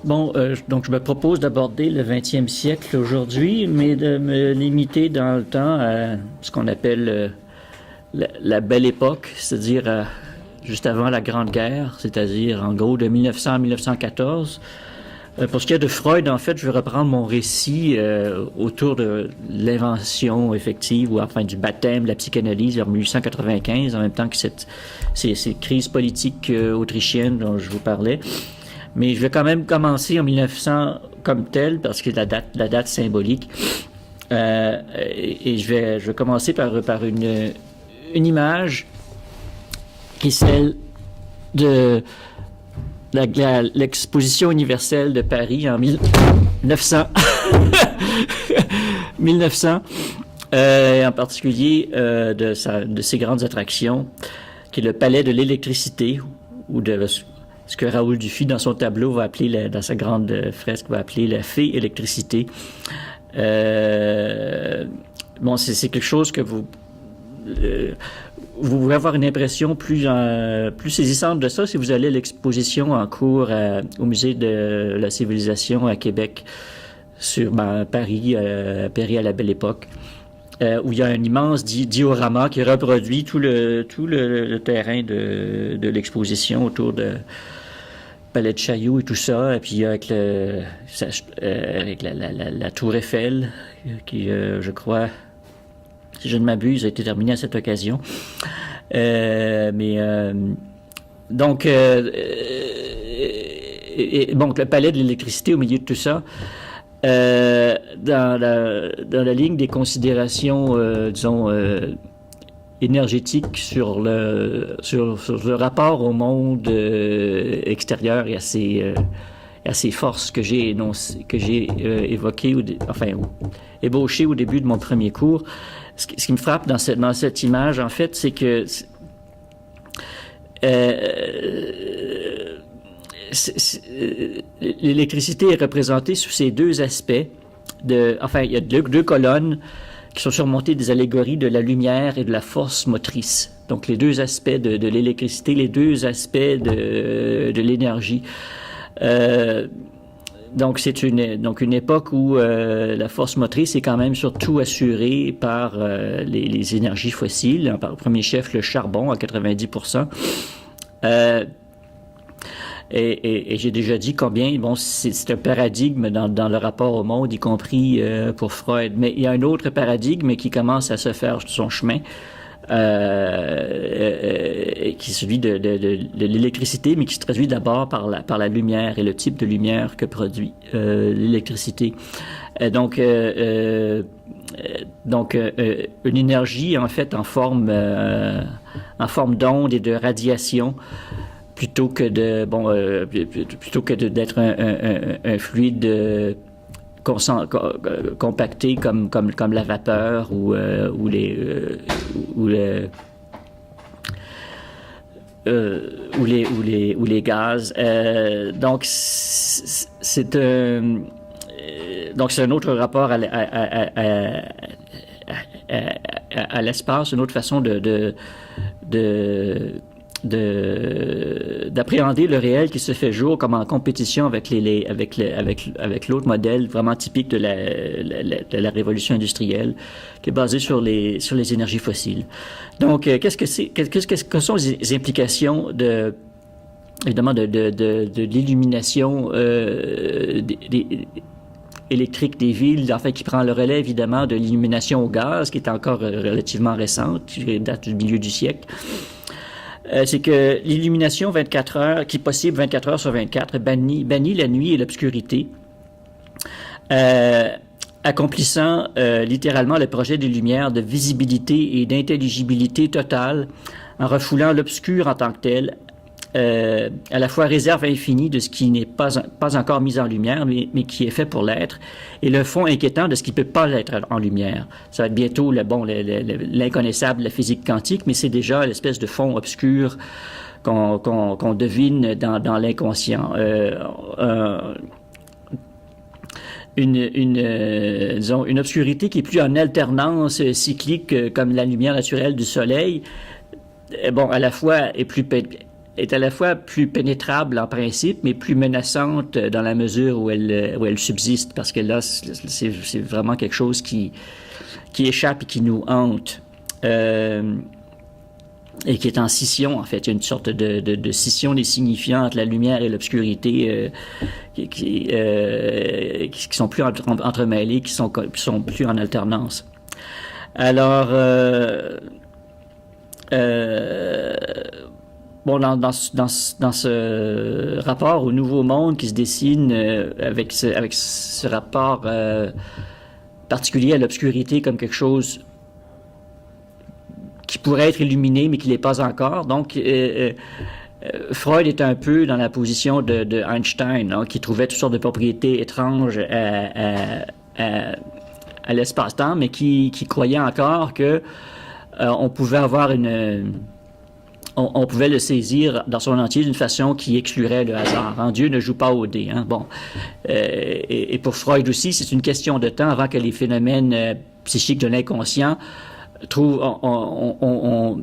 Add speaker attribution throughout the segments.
Speaker 1: Donc je me propose d'aborder le 20e siècle aujourd'hui, mais de me limiter dans le temps à ce qu'on appelle la Belle Époque, c'est-à-dire juste avant la Grande Guerre, c'est-à-dire en gros de 1900 à 1914. Pour ce qui est de Freud, en fait, je vais reprendre mon récit autour de l'invention effective, ou enfin du baptême de la psychanalyse en 1895, en même temps que ces crises politiques autrichiennes dont je vous parlais. Mais je vais quand même commencer en 1900 comme tel, parce que la date symbolique. Et je vais commencer par une image qui est celle de l'exposition universelle de Paris en 1900. 1900, en particulier de ses grandes attractions, qui est le palais de l'électricité, ou de ce que Raoul Dufy, dans son tableau, va appeler, dans sa grande fresque, va appeler la fée électricité. C'est quelque chose que vous pouvez avoir une impression plus saisissante de ça si vous allez à l'exposition en cours au Musée de la Civilisation à Québec, sur Paris à la Belle Époque, où il y a un immense diorama qui reproduit tout le terrain de l'exposition autour de Palais de Chaillot et tout ça, et puis avec la Tour Eiffel, qui, je crois, si je ne m'abuse, a été terminée à cette occasion. Donc, le palais de l'électricité au milieu de tout ça, dans la ligne des considérations, énergétiques sur le rapport au monde extérieur et à ces forces que j'ai évoquées, ébauchées au début de mon premier cours. Ce qui me frappe dans cette image, en fait, c'est que l'électricité est représentée sous ces deux aspects. Il y a deux colonnes qui sont surmontées des allégories de la lumière et de la force motrice. Donc, les deux aspects de l'électricité, les deux aspects de l'énergie. Donc, c'est une époque où la force motrice est quand même surtout assurée par les énergies fossiles, par au premier chef le charbon à 90%. Et j'ai déjà dit combien, c'est un paradigme dans le rapport au monde, y compris pour Freud. Mais il y a un autre paradigme qui commence à se faire son chemin, qui est celui de l'électricité, mais qui se traduit d'abord par la lumière et le type de lumière que produit l'électricité. Donc, une énergie, en fait, en forme d'onde et de radiation, plutôt que d'être un fluide compacté comme la vapeur ou les gaz. Donc c'est un autre rapport à l'espace, une autre façon d'appréhender le réel qui se fait jour comme en compétition avec l'autre modèle vraiment typique de la révolution industrielle, qui est basé sur les énergies fossiles. Donc, quelles sont les implications évidemment de l'illumination électrique des villes, en fait, qui prend le relais évidemment de l'illumination au gaz, qui est encore relativement récente, qui date du milieu du siècle. C'est que l'illumination 24 heures, qui est possible 24 heures sur 24, bannit la nuit et l'obscurité, accomplissant littéralement le projet des Lumières de visibilité et d'intelligibilité totale, en refoulant l'obscur en tant que tel, à la fois réserve infinie de ce qui n'est pas encore mis en lumière, mais qui est fait pour l'être, et le fond inquiétant de ce qui ne peut pas être en lumière. Ça va être bientôt l'inconnaissable de la physique quantique, mais c'est déjà l'espèce de fond obscur qu'on devine dans l'inconscient. Une obscurité qui est plus en alternance cyclique comme la lumière naturelle du soleil, à la fois est plus est à la fois plus pénétrable en principe, mais plus menaçante dans la mesure où elle subsiste, parce que là, c'est vraiment quelque chose qui échappe et qui nous hante. Et qui est en scission, en fait. Il y a une sorte de scission des signifiants entre la lumière et l'obscurité qui sont plus entremêlés, qui sont plus en alternance. Alors, bon, dans ce rapport au nouveau monde qui se dessine avec ce rapport particulier à l'obscurité comme quelque chose qui pourrait être illuminé, mais qui ne l'est pas encore. Donc, Freud est un peu dans la position de Einstein, hein, qui trouvait toutes sortes de propriétés étranges à l'espace-temps, mais qui croyait encore que on pouvait avoir on pouvait le saisir dans son entier d'une façon qui exclurait le hasard. Hein. Dieu ne joue pas au dé. Hein. Bon. Et pour Freud aussi, c'est une question de temps avant que les phénomènes psychiques de l'inconscient qu'on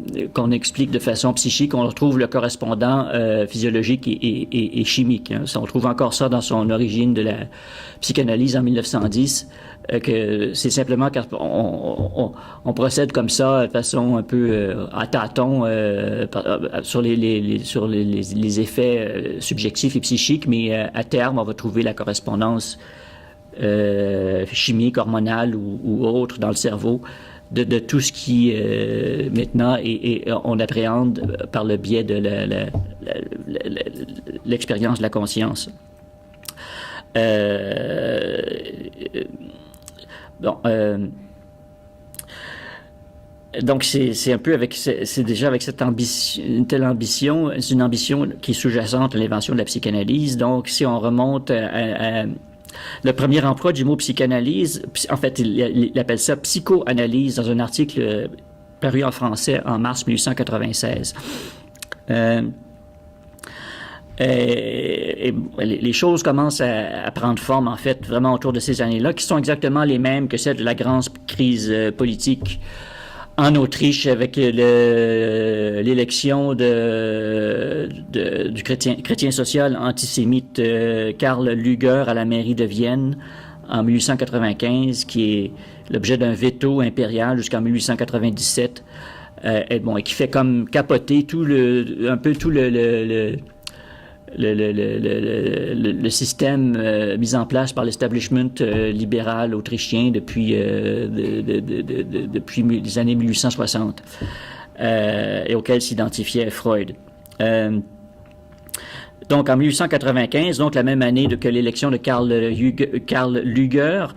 Speaker 1: explique de façon psychique, on retrouve le correspondant physiologique et chimique. Hein. On trouve encore ça dans son origine de la psychanalyse en 1910, que c'est simplement quand on procède comme ça de façon un peu à tâtons sur les effets subjectifs et psychiques, mais à terme, on va trouver la correspondance chimique, hormonale ou autre dans le cerveau de tout ce qui maintenant on appréhende par le biais de l'expérience de la conscience. Donc c'est un peu c'est déjà avec cette ambition, une telle ambition, c'est une ambition qui est sous-jacente à l'invention de la psychanalyse. Donc si on remonte à le premier emploi du mot psychanalyse, en fait, il appelle ça psychoanalyse dans un article paru en français en mars 1896. Les choses commencent à prendre forme, en fait, vraiment autour de ces années-là, qui sont exactement les mêmes que celles de la grande crise politique en Autriche avec l'élection du chrétien social antisémite Karl Lueger à la mairie de Vienne en 1895, qui est l'objet d'un veto impérial jusqu'en 1897, et qui fait comme capoter un peu tout le système mis en place par l'establishment libéral autrichien depuis les années 1860 et auquel s'identifiait Freud. Donc, en 1895, donc la même année que l'élection de Karl Lueger,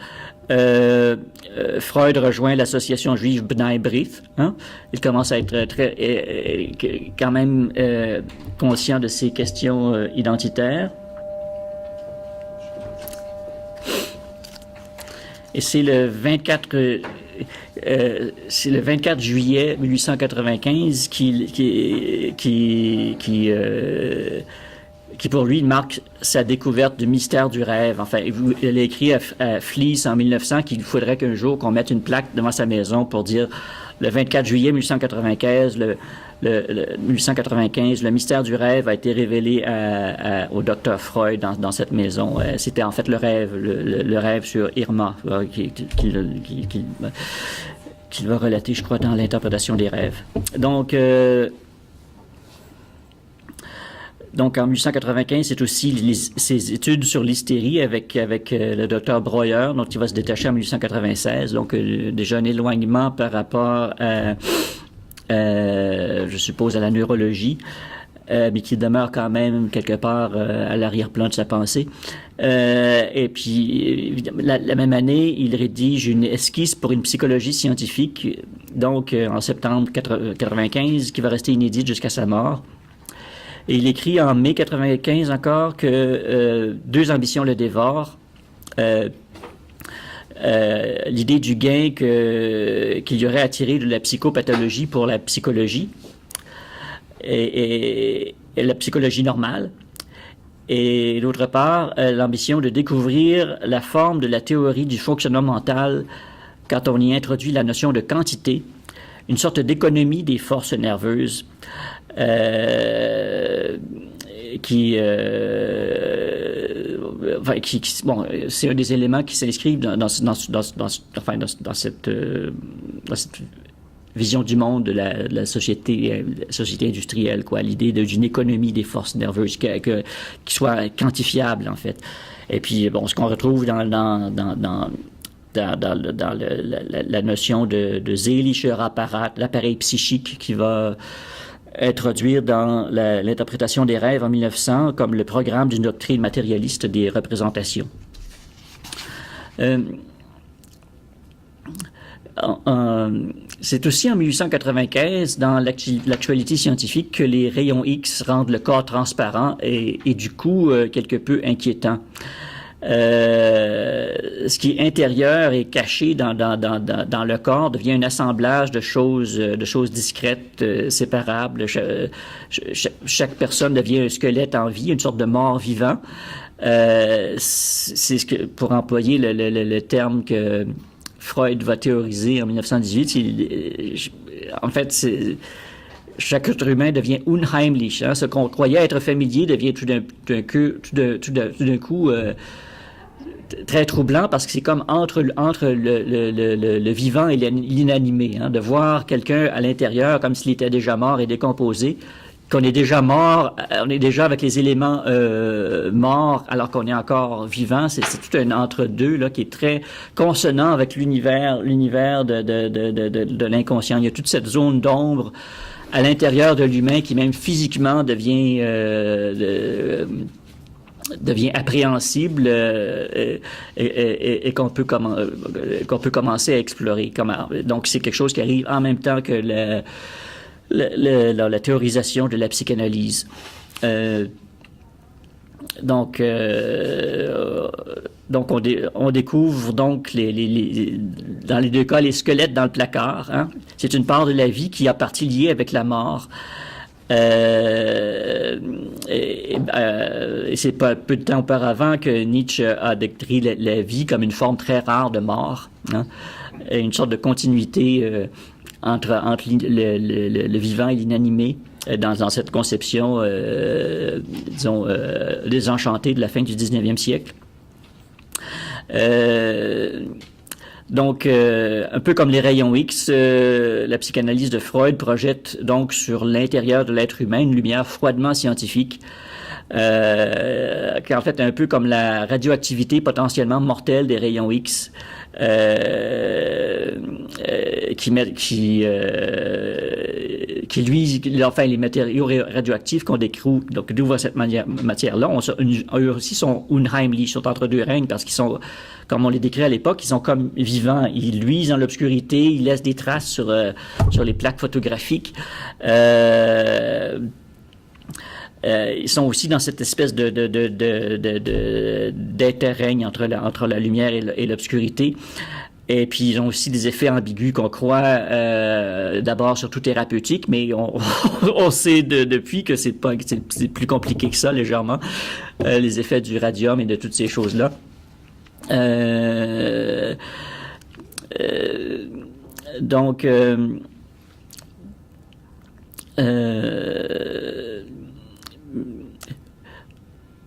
Speaker 1: Freud rejoint l'association juive B'nai B'rith. Hein? Il commence à être quand même conscient de ces questions identitaires. Et c'est le 24 juillet 1895 qui pour lui marque sa découverte du mystère du rêve. Enfin, il a écrit à Fliess en 1900 qu'il faudrait qu'un jour qu'on mette une plaque devant sa maison pour dire le 24 juillet 1895, le mystère du rêve a été révélé au docteur Freud dans cette maison. C'était en fait le rêve sur Irma qu'il va relater, je crois, dans l'interprétation des rêves. Donc, en 1895, c'est aussi ses études sur l'hystérie avec le docteur Breuer, dont il va se détacher en 1896. Donc, déjà un éloignement par rapport à je suppose, à la neurologie, mais qui demeure quand même quelque part à l'arrière-plan de sa pensée. Et puis, la même année, il rédige une esquisse pour une psychologie scientifique, donc en septembre 1995, qui va rester inédite jusqu'à sa mort. Et il écrit en mai 95 encore que deux ambitions le dévorent. L'idée du gain qu'il y aurait à tirer de la psychopathologie pour la psychologie et la psychologie normale. Et d'autre part, l'ambition de découvrir la forme de la théorie du fonctionnement mental quand on y introduit la notion de quantité, une sorte d'économie des forces nerveuses. Bon, c'est un des éléments qui s'inscrivent dans cette vision du monde de la société industrielle, quoi. L'idée d'une économie des forces nerveuses qui soit quantifiable, en fait. Et puis, bon, ce qu'on retrouve dans la notion de seelischer Apparat, l'appareil psychique qui va introduire dans l'interprétation des rêves en 1900 comme le programme d'une doctrine matérialiste des représentations. C'est aussi en 1895, dans l'actualité scientifique, que les rayons X rendent le corps transparent et du coup quelque peu inquiétant. Ce qui est intérieur et caché dans le corps devient un assemblage de choses discrètes, séparables. Chaque personne devient un squelette en vie, une sorte de mort vivant. C'est ce que, pour employer le terme que Freud va théoriser en 1918, en fait, chaque être humain devient unheimlich. Hein? Ce qu'on croyait être familier devient tout d'un coup très troublant, parce que c'est comme entre le vivant et l'inanimé, hein, de voir quelqu'un à l'intérieur comme s'il était déjà mort et décomposé, qu'on est déjà mort, on est déjà avec les éléments morts alors qu'on est encore vivant. C'est tout un entre-deux là qui est très consonant avec l'univers de l'inconscient. Il y a toute cette zone d'ombre à l'intérieur de l'humain qui même physiquement devient appréhensible et qu'on peut commencer à explorer. Donc c'est quelque chose qui arrive en même temps que la théorisation de la psychanalyse. Donc on découvre donc dans les deux cas les squelettes dans le placard. Hein? C'est une part de la vie qui a partie liée avec la mort. Et c'est pas peu de temps auparavant que Nietzsche a décrit la vie comme une forme très rare de mort, hein? Une sorte de continuité entre le vivant et l'inanimé dans cette conception, disons, désenchantée de la fin du 19e siècle. Donc, un peu comme les rayons X, la psychanalyse de Freud projette donc sur l'intérieur de l'être humain une lumière froidement scientifique, qui est en fait un peu comme la radioactivité potentiellement mortelle des rayons X, enfin les matériaux radioactifs qu'on découvre, donc d'où cette matière-là, eux aussi sont unheimlich, sont entre deux règnes, parce qu'ils sont, comme on les décrit à l'époque, ils sont comme vivants, ils luisent dans l'obscurité, ils laissent des traces sur les plaques photographiques. Ils sont aussi dans cette espèce d'interrègne entre la lumière et l'obscurité. Et puis, ils ont aussi des effets ambigus qu'on croit d'abord surtout thérapeutiques, mais on sait depuis que c'est plus compliqué que ça, légèrement, les effets du radium et de toutes ces choses-là. Donc,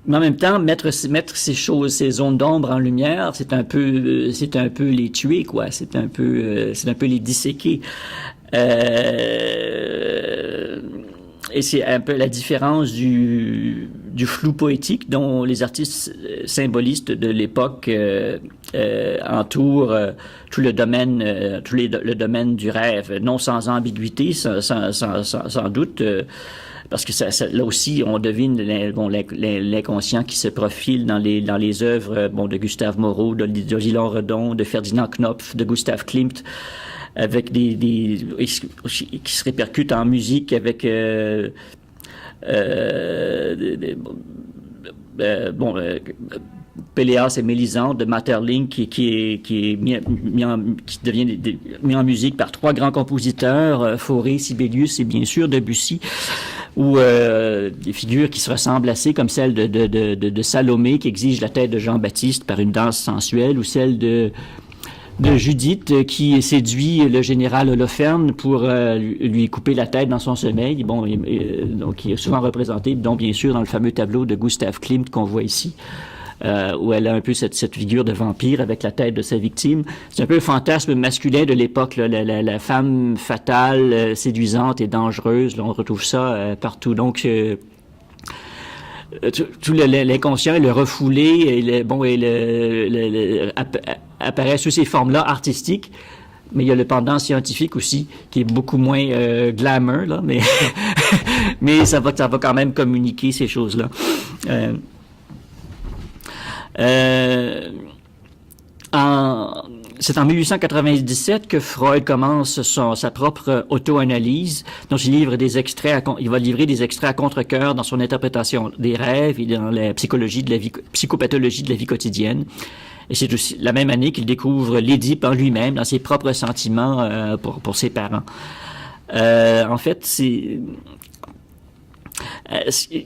Speaker 1: mais en même temps, mettre ces zones d'ombre en lumière, c'est un peu les tuer, quoi. C'est un peu les disséquer. Et c'est un peu la différence du flou poétique dont les artistes symbolistes de l'époque entourent tout le domaine, le domaine du rêve, non sans ambiguïté, sans doute. Parce que là aussi, on devine l'inconscient qui se profile dans les œuvres de Gustave Moreau, de Odilon Redon, de Ferdinand Knopf, de Gustav Klimt, avec qui se répercutent en musique avec Péléas et Mélisande de Maeterlinck qui devient mis en musique par trois grands compositeurs, Fauré, Sibelius et bien sûr Debussy, ou des figures qui se ressemblent assez, comme celle de Salomé qui exige la tête de Jean-Baptiste par une danse sensuelle, ou celle de Judith qui séduit le général Holoferne pour lui couper la tête dans son sommeil. Bon, donc il est souvent représenté, donc bien sûr dans le fameux tableau de Gustav Klimt qu'on voit ici. Où elle a un peu cette figure de vampire avec la tête de sa victime. C'est un peu le fantasme masculin de l'époque, là, la femme fatale, séduisante et dangereuse. Là, on retrouve ça partout. Donc, tout l'inconscient, le refoulé, apparaît sous ces formes-là artistiques. Mais il y a le pendant scientifique aussi, qui est beaucoup moins glamour, là, mais mais ça va quand même communiquer ces choses-là. C'est en 1897 que Freud commence sa propre auto-analyse. Donc, il va livrer des extraits à contre-cœur dans son interprétation des rêves et dans la psychopathologie de la vie quotidienne. Et c'est aussi la même année qu'il découvre l'Édipe en lui-même, dans ses propres sentiments pour ses parents. En fait, il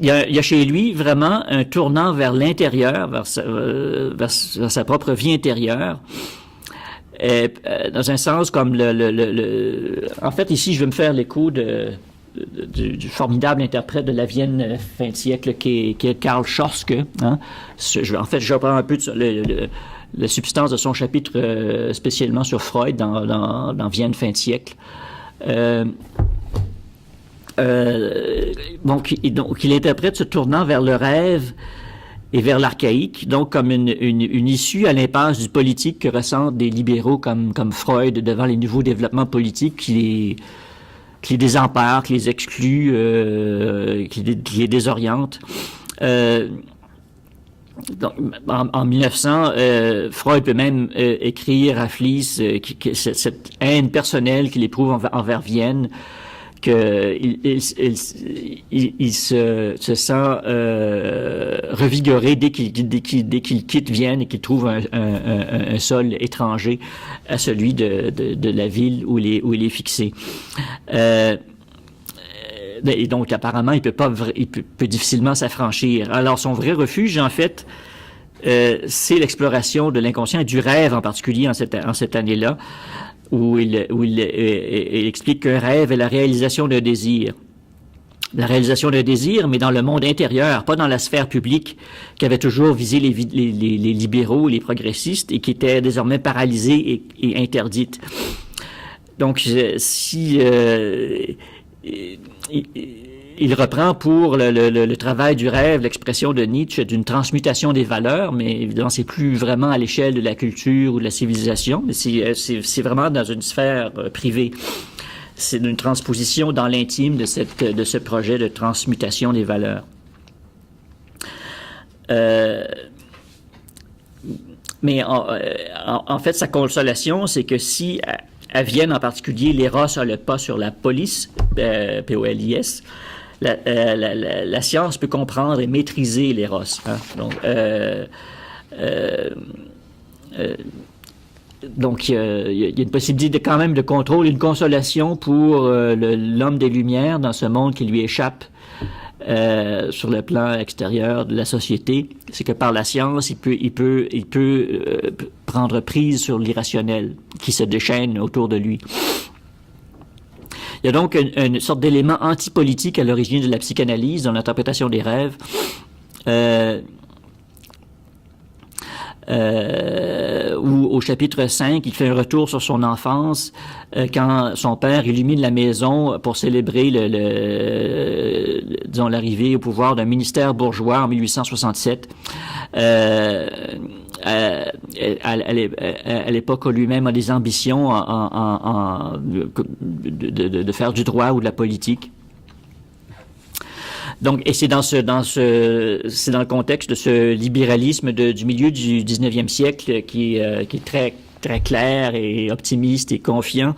Speaker 1: y a chez lui vraiment un tournant vers l'intérieur, vers sa propre vie intérieure. Dans un sens comme en fait, ici, je vais me faire l'écho du formidable interprète de la Vienne fin de siècle qui est Karl Schorske. Hein? En fait, je reprends un peu la substance de son chapitre spécialement sur Freud dans Vienne fin de siècle. Donc, il interprète ce tournant vers le rêve et vers l'archaïque, donc comme une issue à l'impasse du politique que ressentent des libéraux comme Freud devant les nouveaux développements politiques qui les désemparent, qui les excluent, qui les désorientent. Donc, en 1900, Freud peut même écrire à Fliess cette haine personnelle qu'il éprouve envers Vienne, qu'il se sent revigoré dès qu'il quitte Vienne et qu'il trouve un sol étranger à celui de la ville où il est fixé. Et donc apparemment il peut difficilement s'affranchir. Alors son vrai refuge en fait c'est l'exploration de l'inconscient et du rêve en particulier en cette année-là. Où il explique qu'un rêve est la réalisation d'un désir. La réalisation d'un désir, mais dans le monde intérieur, pas dans la sphère publique, qui avait toujours visé les libéraux, les progressistes, et qui était désormais paralysée et interdite. Donc, il reprend pour le travail du rêve l'expression de Nietzsche d'une transmutation des valeurs, mais évidemment, c'est plus vraiment à l'échelle de la culture ou de la civilisation, mais c'est vraiment dans une sphère privée. C'est une transposition dans l'intime de ce projet de transmutation des valeurs. Mais en fait, sa consolation, c'est que si à Vienne en particulier, l'éros a le pas sur la police, P-O-L-I-S, la science peut comprendre et maîtriser l'éros. Hein? Donc, il y a une possibilité quand même de contrôle, une consolation pour l'homme des Lumières dans ce monde qui lui échappe sur le plan extérieur de la société. C'est que par la science, il peut prendre prise sur l'irrationnel qui se déchaîne autour de lui. Il y a donc une sorte d'élément antipolitique à l'origine de la psychanalyse dans l'interprétation des rêves. Où au chapitre 5, il fait un retour sur son enfance quand son père illumine la maison pour célébrer disons l'arrivée au pouvoir d'un ministère bourgeois en 1867. À l'époque où lui-même a des ambitions de faire du droit ou de la politique. Donc, et c'est dans le contexte de ce libéralisme du milieu du 19e siècle qui est très, très clair et optimiste et confiant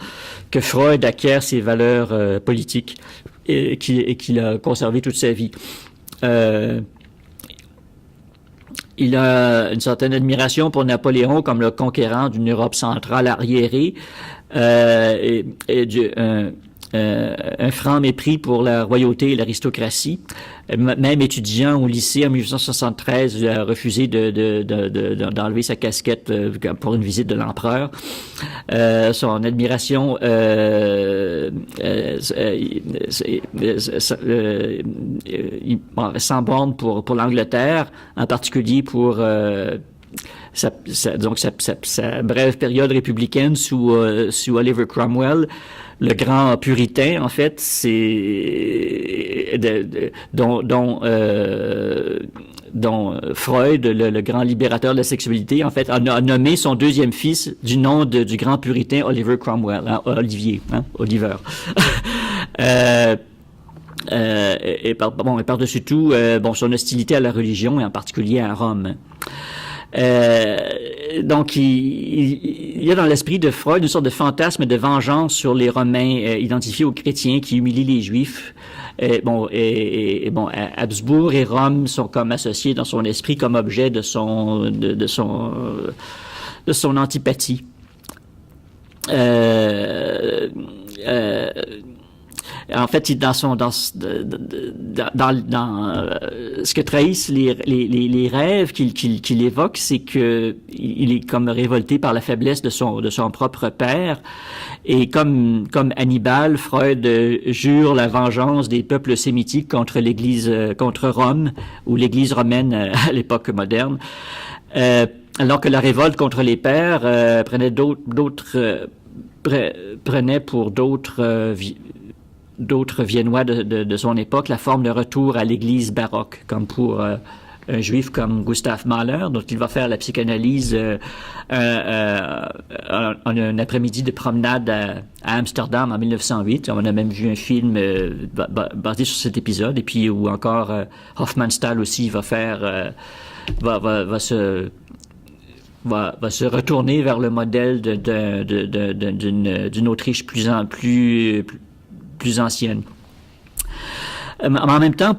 Speaker 1: que Freud acquiert ses valeurs politiques et qu'il a conservé toute sa vie. Il a une certaine admiration pour Napoléon comme le conquérant d'une Europe centrale arriérée un franc mépris pour la royauté et l'aristocratie. Même étudiant au lycée en 1873, il a refusé d'enlever sa casquette pour une visite de l'empereur. Son admiration sans borne pour l'Angleterre, en particulier pour sa brève période républicaine sous Oliver Cromwell. Le grand puritain, en fait, c'est dont Freud, le grand libérateur de la sexualité, en fait, a nommé son deuxième fils du nom du grand puritain Oliver Cromwell, Oliver. Et par-dessus tout, son hostilité à la religion et en particulier à Rome. Donc, il y a dans l'esprit de Freud une sorte de fantasme de vengeance sur les Romains identifiés aux chrétiens qui humilient les Juifs. Habsbourg et Rome sont comme associés dans son esprit comme objet de son antipathie. En fait, dans ce que trahissent les rêves qu'il évoque, c'est que il est comme révolté par la faiblesse de son propre père. Et comme Hannibal, Freud jure la vengeance des peuples sémitiques contre contre Rome, ou l'Église romaine à l'époque moderne. Alors que la révolte contre les pères prenait pour d'autres Viennois de son époque la forme de retour à l'Église baroque, comme pour un juif comme Gustav Mahler, dont il va faire la psychanalyse en un après-midi de promenade à Amsterdam en 1908. On a même vu un film basé sur cet épisode, et puis où encore Hofmannsthal aussi va se retourner vers le modèle d'une Autriche plus ancienne. En même temps,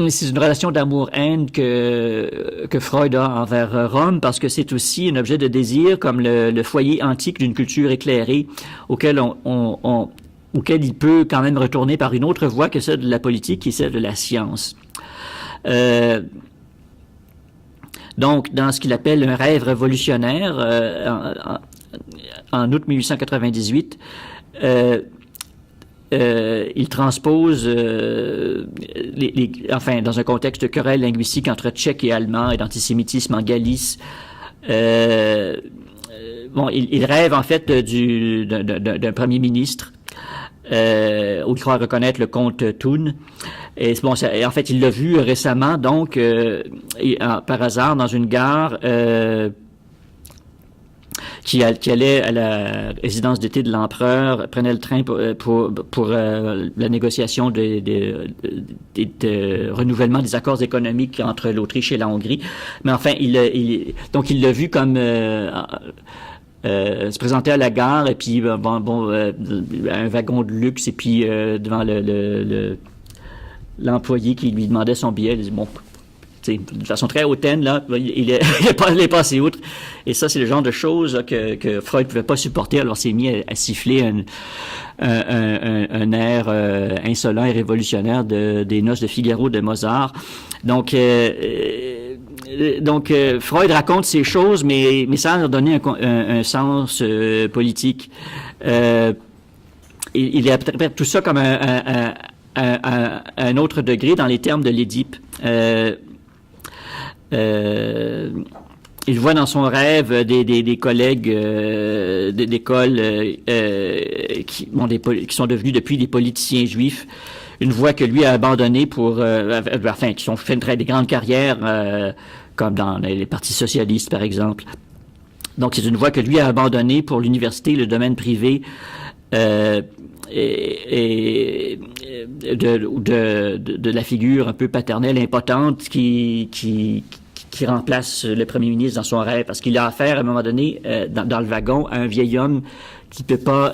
Speaker 1: c'est une relation d'amour-haine que Freud a envers Rome, parce que c'est aussi un objet de désir, comme le foyer antique d'une culture éclairée, auquel il peut quand même retourner par une autre voie que celle de la politique, qui est celle de la science. Donc, dans ce qu'il appelle un rêve révolutionnaire, en août 1898, il transpose, dans un contexte de querelle linguistique entre Tchèques et Allemands et d'antisémitisme en Galice. Il rêve en fait d'un premier ministre où il croit reconnaître le comte Thun. Et en fait, il l'a vu récemment, donc par hasard dans une gare. Qui allait à la résidence d'été de l'empereur, prenait le train pour la négociation de renouvellement des accords économiques entre l'Autriche et la Hongrie. Mais enfin, donc il l'a vu comme se présenter à la gare, et puis un wagon de luxe, et puis devant l'employé qui lui demandait son billet, il dit de façon très hautaine, là, il est passé outre. Et ça, c'est le genre de choses là, que Freud ne pouvait pas supporter, alors s'est mis à siffler un air insolent et révolutionnaire des Noces de Figaro de Mozart. Donc Freud raconte ces choses, mais ça a donné un sens politique. Il interprète tout ça comme un autre degré dans les termes de l'Édipe. Il voit dans son rêve des collègues d'école qui sont devenus depuis des politiciens juifs, une voie que lui a abandonnée qui ont fait des grandes carrières, comme dans les partis socialistes par exemple. Donc c'est une voie que lui a abandonnée pour l'université, le domaine privé, et de la figure un peu paternelle, impotente, qui remplace le premier ministre dans son rêve, parce qu'il a affaire à un moment donné dans le wagon à un vieil homme qui peut pas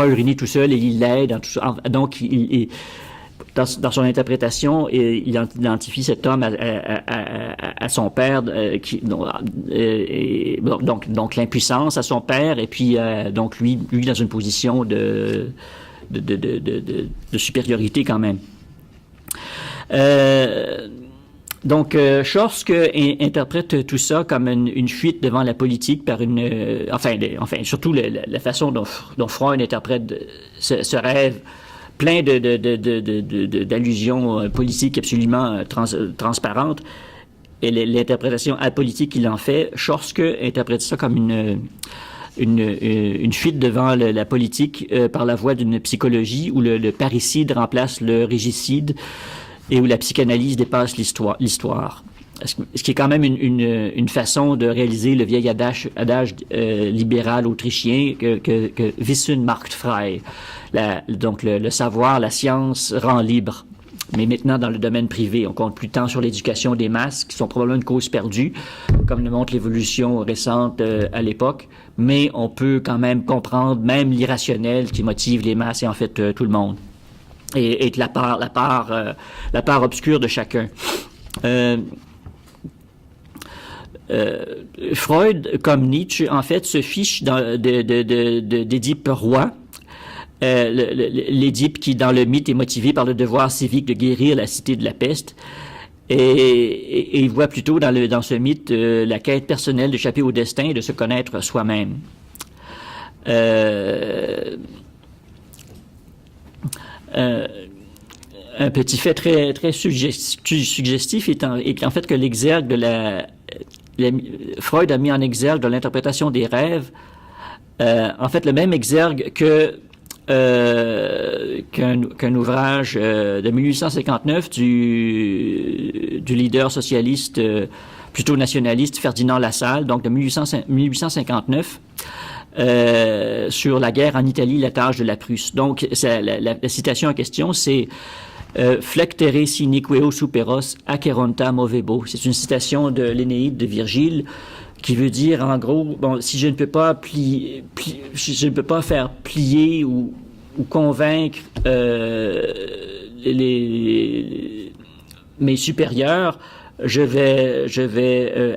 Speaker 1: uriner tout seul, et il l'aide dans tout ça. Donc dans son interprétation, il identifie cet homme à son père, donc l'impuissance à son père, et puis donc lui dans une position de supériorité quand même. Donc, Chorsk interprète tout ça comme une fuite devant la politique par surtout la façon dont Freud interprète ce rêve plein d'allusions politiques absolument transparentes, et l'interprétation apolitique qu'il en fait. Chorsk interprète ça comme une fuite devant la politique par la voie d'une psychologie où le parricide remplace le régicide et où la psychanalyse dépasse l'histoire. Ce qui est quand même une façon de réaliser le vieil adage libéral autrichien que Wissen macht frei. Donc le savoir, la science rend libre. Mais maintenant, dans le domaine privé, on compte plus tant sur l'éducation des masses, qui sont probablement une cause perdue, comme le montre l'évolution récente à l'époque. Mais on peut quand même comprendre même l'irrationnel qui motive les masses et en fait tout le monde. Et la part obscure de chacun. Freud, comme Nietzsche, en fait, se fiche d'Édipe roi. L'Édipe qui, dans le mythe, est motivé par le devoir civique de guérir la cité de la peste. Et il voit plutôt dans ce mythe la quête personnelle d'échapper au destin et de se connaître soi-même. Un petit fait très suggestif est en fait que l'exergue Freud a mis en exergue de l'interprétation des rêves, en fait le même exergue qu'un ouvrage de 1859 du leader socialiste plutôt nationaliste Ferdinand Lassalle, donc de 1859. Sur la guerre en Italie, la tâche de la Prusse. Donc, la citation en question, c'est Flectere siniqueo superos aceronta movebo. C'est une citation de l'Énéide de Virgile qui veut dire, en gros, bon, si je ne peux pas je ne peux pas faire plier ou convaincre mes supérieurs, je vais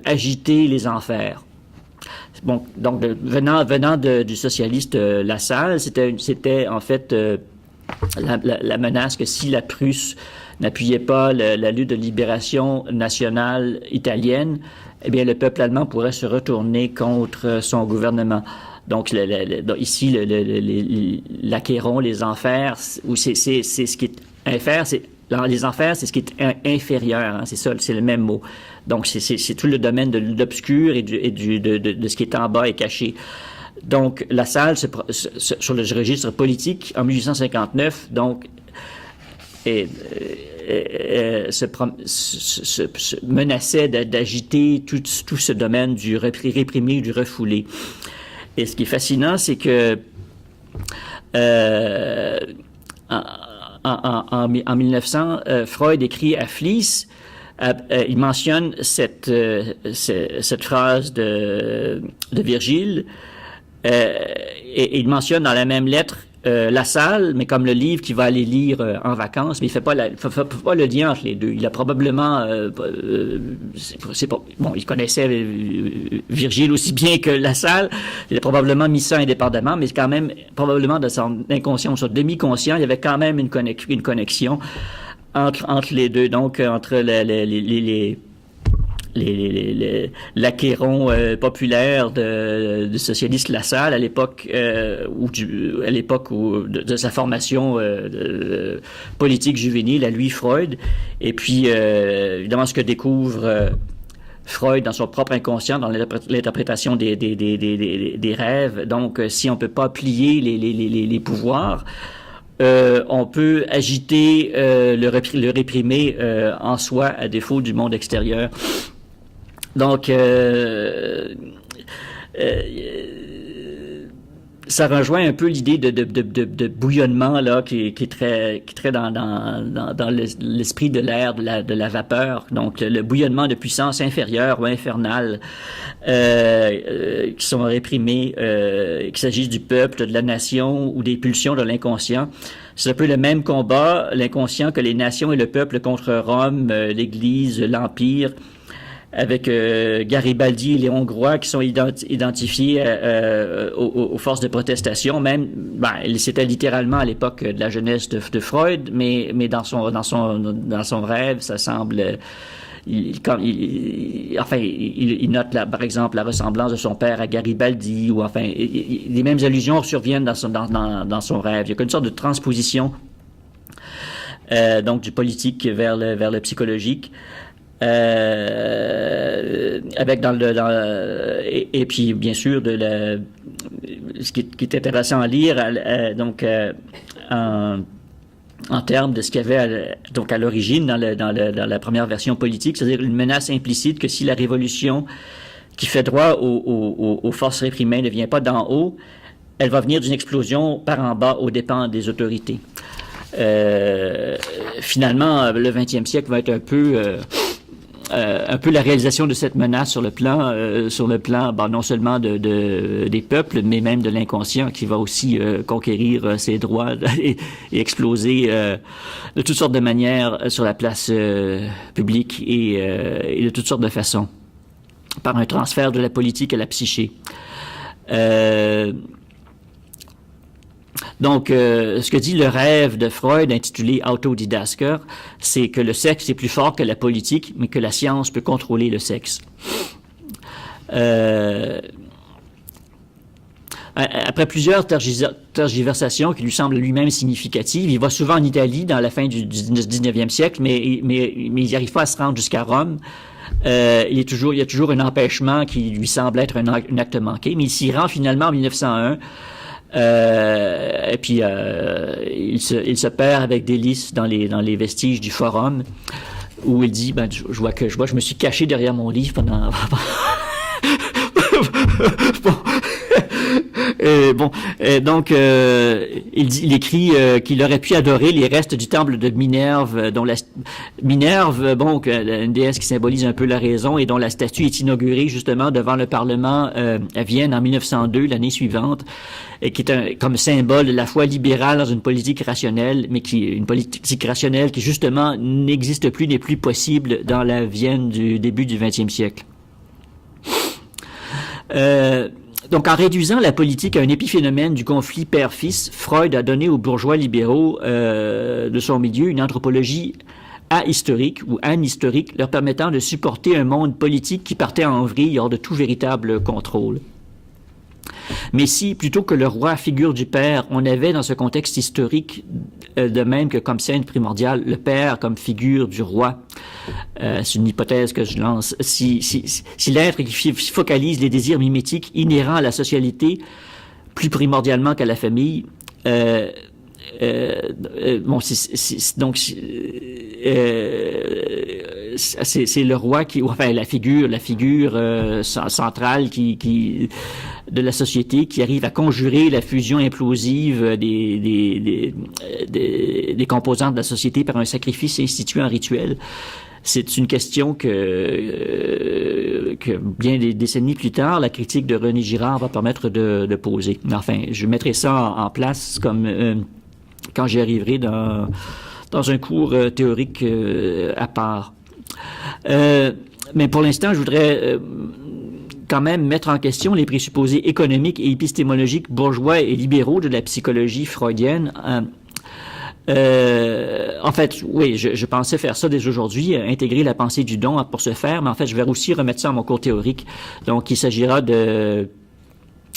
Speaker 1: agiter les enfers. Bon, donc venant du socialiste Lassalle, c'était en fait la menace que si la Prusse n'appuyait pas la lutte de libération nationale italienne, eh bien le peuple allemand pourrait se retourner contre son gouvernement. Donc ici l'Achéron, les enfers, c'est ce qui est inférieur, les enfers, c'est ce qui est inférieur, hein, c'est ça, c'est le même mot. Donc, c'est tout le domaine de l'obscur et de ce qui est en bas et caché. Donc, Lassalle, sur le registre politique, en 1859, donc, menaçait d'agiter tout ce domaine du réprimé, du refoulé. Et ce qui est fascinant, c'est que en 1900, Freud écrit à Fliess, il mentionne cette phrase de Virgile, et il mentionne dans la même lettre Lassalle, mais comme le livre qu'il va aller lire en vacances, mais il fait pas le lien entre les deux. Il a probablement, il connaissait Virgile aussi bien que Lassalle. Il a probablement mis ça indépendamment, mais quand même, probablement de son inconscient ou son demi-conscient, il y avait quand même une connexion entre les deux. Donc, entre l'Achéron populaire du socialiste Lassalle à l'époque de sa formation politique juvénile à lui, Freud, et puis évidemment ce que découvre Freud dans son propre inconscient, dans l'interprétation des rêves. Donc si on peut pas plier les pouvoirs, on peut agiter le réprimer en soi à défaut du monde extérieur. Donc, ça rejoint un peu l'idée de bouillonnement là qui est très dans l'esprit de l'air, de la vapeur. Donc le bouillonnement de puissance inférieure ou infernale qui sont réprimées, qu'il s'agisse du peuple, de la nation ou des pulsions de l'inconscient. C'est un peu le même combat, l'inconscient, que les nations et le peuple contre Rome, l'Église, l'Empire, avec Garibaldi et les Hongrois qui sont identifiés aux forces de protestation. Même, c'était littéralement à l'époque de la jeunesse de Freud, mais dans son rêve, ça semble. Il note par exemple la ressemblance de son père à Garibaldi, ou les mêmes allusions surviennent dans son rêve. Il y a une sorte de transposition donc du politique vers le psychologique. Avec et puis bien sûr ce qui est intéressant à lire en termes de ce qu'il y avait à l'origine dans la première version politique, c'est-à-dire une menace implicite que si la révolution qui fait droit aux forces réprimées ne vient pas d'en haut, elle va venir d'une explosion par en bas aux dépens des autorités. Finalement, le 20e siècle va être un peu la réalisation de cette menace sur le plan non seulement des peuples, mais même de l'inconscient qui va aussi conquérir ses droits et exploser de toutes sortes de manières sur la place publique et de toutes sortes de façons, par un transfert de la politique à la psyché. Donc, ce que dit le rêve de Freud, intitulé Autodidasker, c'est que le sexe est plus fort que la politique, mais que la science peut contrôler le sexe. Après plusieurs tergiversations qui lui semblent lui-même significatives, il va souvent en Italie dans la fin du 19e siècle, mais il n'y arrive pas à se rendre jusqu'à Rome. Il y a toujours un empêchement qui lui semble être un acte manqué, mais il s'y rend finalement en 1901. Et puis il se perd avec délice dans les vestiges du forum, où il dit je me suis caché derrière mon livre pendant donc il écrit qu'il aurait pu adorer les restes du temple de Minerve, dont Minerve, une déesse qui symbolise un peu la raison et dont la statue est inaugurée justement devant le Parlement à Vienne en 1902, l'année suivante, et qui est comme symbole de la foi libérale dans une politique rationnelle, mais une politique rationnelle qui justement n'existe plus, n'est plus possible dans la Vienne du début du XXe siècle. Donc, en réduisant la politique à un épiphénomène du conflit père-fils, Freud a donné aux bourgeois libéraux de son milieu une anthropologie ahistorique ou anhistorique, leur permettant de supporter un monde politique qui partait en vrille hors de tout véritable contrôle. Mais si, plutôt que le roi, figure du père, on avait dans ce contexte historique, de même que comme scène primordiale, le père comme figure du roi, c'est une hypothèse que je lance, si l'être qui focalise les désirs mimétiques inhérents à la socialité, plus primordialement qu'à la famille, c'est le roi la figure centrale de la société qui arrive à conjurer la fusion implosive des composantes de la société par un sacrifice institué en rituel. C'est une question que bien des décennies plus tard, la critique de René Girard va permettre de poser. Enfin, je mettrai ça en place comme quand j'y arriverai dans un cours théorique à part. Mais pour l'instant, je voudrais quand même mettre en question les présupposés économiques et épistémologiques bourgeois et libéraux de la psychologie freudienne. En fait, oui, je pensais faire ça dès aujourd'hui, intégrer la pensée du don pour ce faire, mais en fait, je vais aussi remettre ça à mon cours théorique. Donc, il s'agira de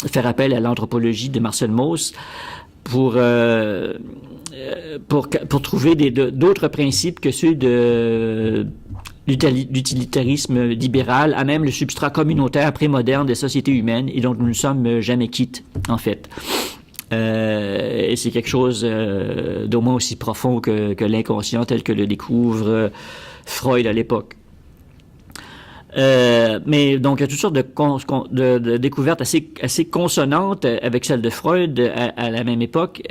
Speaker 1: faire appel à l'anthropologie de Marcel Mauss pour trouver d'autres principes que ceux de l'utilitarisme libéral, à même le substrat communautaire prémoderne des sociétés humaines et dont nous ne sommes jamais quittes, en fait. Et c'est quelque chose d'au moins aussi profond que l'inconscient tel que le découvre Freud à l'époque. Mais donc, il y a toutes sortes de découvertes assez consonantes avec celles de Freud à la même époque.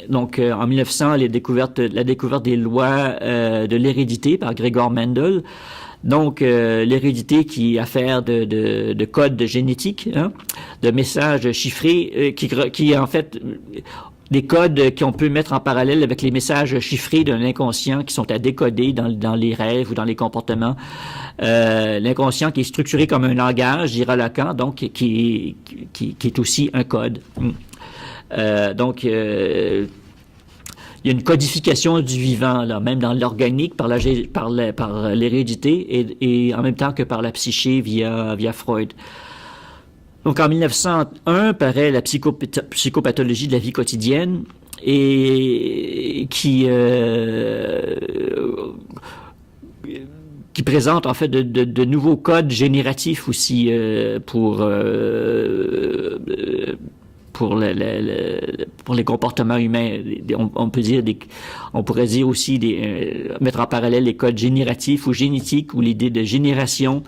Speaker 1: Donc, en 1900, la découverte des lois de l'hérédité par Gregor Mendel. Donc, l'hérédité qui est affaire de codes génétiques, hein, de messages chiffrés, qui en fait des codes qu'on peut mettre en parallèle avec les messages chiffrés d'un inconscient qui sont à décoder dans les rêves ou dans les comportements. L'inconscient qui est structuré comme un langage, dira Lacan, donc qui est aussi un code. Donc, il y a une codification du vivant, là, même dans l'organique, par l'hérédité et en même temps que par la psyché via Freud. Donc, en 1901, paraît la psychopathologie de la vie quotidienne et qui présente en fait de nouveaux codes génératifs aussi pour les comportements humains. On pourrait dire aussi mettre en parallèle les codes génératifs ou génétiques ou l'idée de génération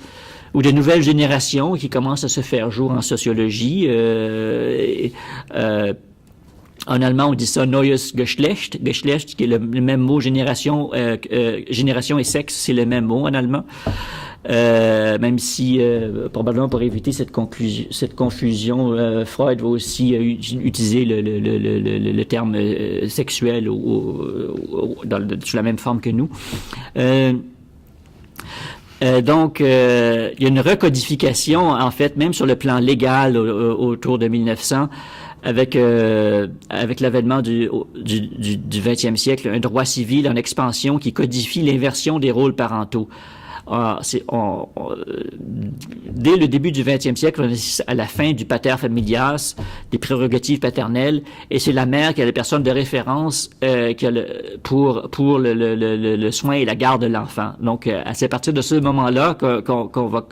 Speaker 1: ou de nouvelles générations qui commencent à se faire jour en sociologie. En allemand, on dit ça neues Geschlecht. Geschlecht, qui est le même mot, génération et sexe, c'est le même mot en allemand. Même si, probablement pour éviter cette confusion, Freud va aussi utiliser le terme sexuel sous la même forme que nous. Donc, il y a une recodification, en fait, même sur le plan légal autour de 1900, avec l'avènement du 20e siècle, un droit civil en expansion qui codifie l'inversion des rôles parentaux. Dès le début du 20e siècle, on est à la fin du pater familias, des prérogatives paternelles, et c'est la mère qui est la personne de référence pour le soin et la garde de l'enfant. Donc, c'est à partir de ce moment-là qu'on va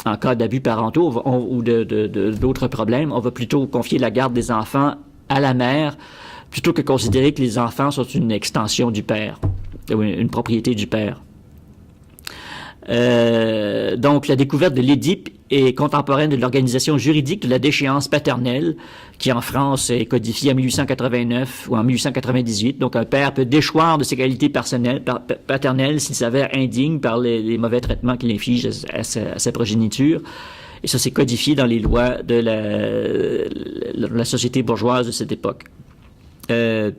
Speaker 1: en cas d'abus parentaux ou d'autres problèmes, on va plutôt confier la garde des enfants à la mère, plutôt que considérer que les enfants sont une extension du père, une propriété du père. Donc, la découverte de l'Édipe est contemporaine de l'organisation juridique de la déchéance paternelle, qui en France est codifiée en 1889 ou en 1898. Donc, un père peut déchoir de ses qualités paternelles s'il s'avère indigne par les mauvais traitements qu'il inflige à sa progéniture. Et ça, c'est codifié dans les lois de la société bourgeoise de cette époque. On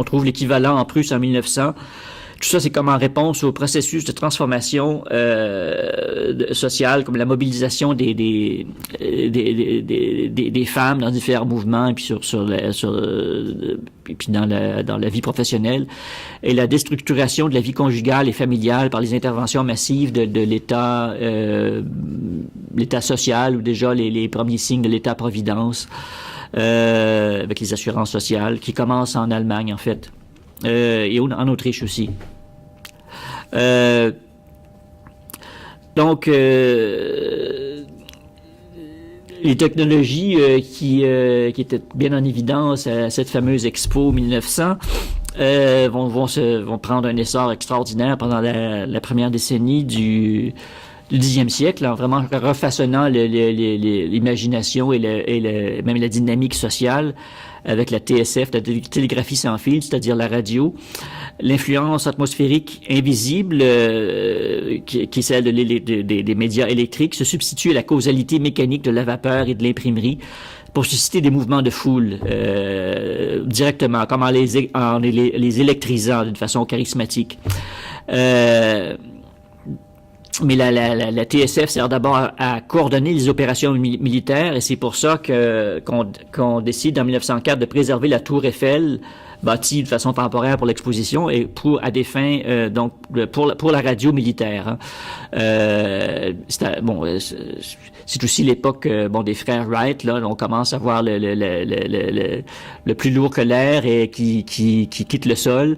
Speaker 1: trouve l'équivalent en Prusse en 1900. Tout ça, c'est comme en réponse au processus de transformation sociale, comme la mobilisation des femmes dans différents mouvements, et puis puis dans la vie professionnelle, et la déstructuration de la vie conjugale et familiale par les interventions massives de l'État, l'État social, ou déjà les premiers signes de l'État-providence, avec les assurances sociales, qui commencent en Allemagne, en fait. Et en Autriche aussi. Donc, les technologies qui étaient bien en évidence à cette fameuse Expo 1900 vont prendre un essor extraordinaire pendant la première décennie du Xe siècle, en vraiment refaçonnant l'imagination et même la dynamique sociale avec la TSF, la télégraphie sans fil, c'est-à-dire la radio. L'influence atmosphérique invisible, qui est celle des médias électriques, se substitue à la causalité mécanique de la vapeur et de l'imprimerie pour susciter des mouvements de foule directement, comme en les électrisant d'une façon charismatique. Mais la TSF sert d'abord à coordonner les opérations militaires, et c'est pour ça qu'on décide en 1904 de préserver la tour Eiffel, bâtie de façon temporaire pour l'exposition et à des fins donc pour la radio militaire. Hein. C'est aussi l'époque des frères Wright. Là, on commence à voir le plus lourd que l'air et qui quitte le sol.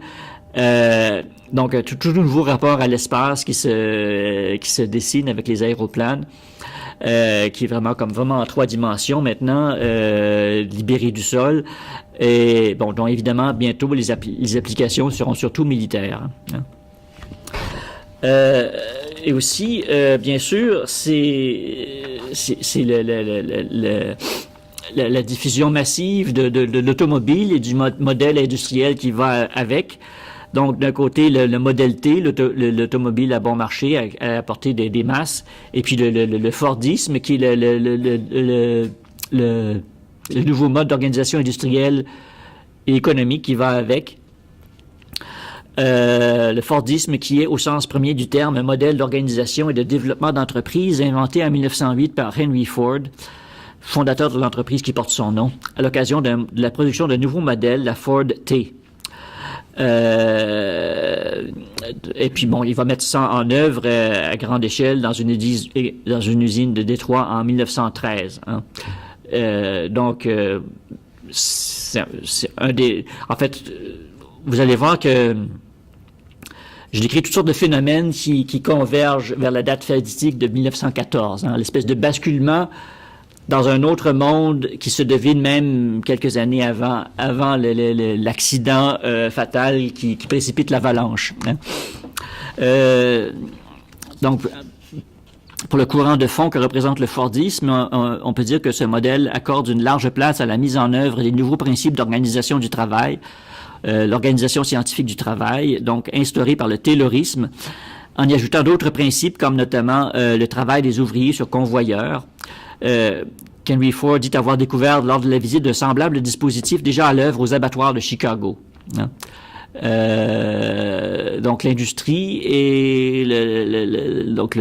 Speaker 1: Donc, tout nouveau rapport à l'espace qui se dessine avec les aéroplanes, qui est vraiment en 3 dimensions maintenant, libéré du sol. Et dont évidemment, bientôt, les applications seront surtout militaires. Hein. Et aussi, bien sûr, c'est la diffusion massive de l'automobile et du modèle industriel qui va avec. Donc, d'un côté, le modèle T, l'automobile à bon marché, à apporter des masses, et puis le Fordisme, qui est le nouveau mode d'organisation industrielle et économique qui va avec. Le Fordisme, qui est, au sens premier du terme, un modèle d'organisation et de développement d'entreprise inventé en 1908 par Henry Ford, fondateur de l'entreprise qui porte son nom, à l'occasion de la production d'un nouveau modèle, la Ford T. Et puis bon, il va mettre ça en œuvre à grande échelle dans une usine de Détroit en 1913. Hein. Donc, c'est un des... En fait, vous allez voir que je décris toutes sortes de phénomènes qui convergent vers la date fatidique de 1914, hein, l'espèce de basculement dans un autre monde qui se devine même quelques années avant l'accident fatal qui précipite l'avalanche. Hein. Donc, pour le courant de fond que représente le Fordisme, on peut dire que ce modèle accorde une large place à la mise en œuvre des nouveaux principes d'organisation du travail, l'organisation scientifique du travail, donc instaurée par le Taylorisme, en y ajoutant d'autres principes comme notamment le travail des ouvriers sur convoyeurs, qu'Henry Ford dit avoir découvert lors de la visite de semblables dispositifs déjà à l'œuvre aux abattoirs de Chicago. Hein. Donc l'industrie et donc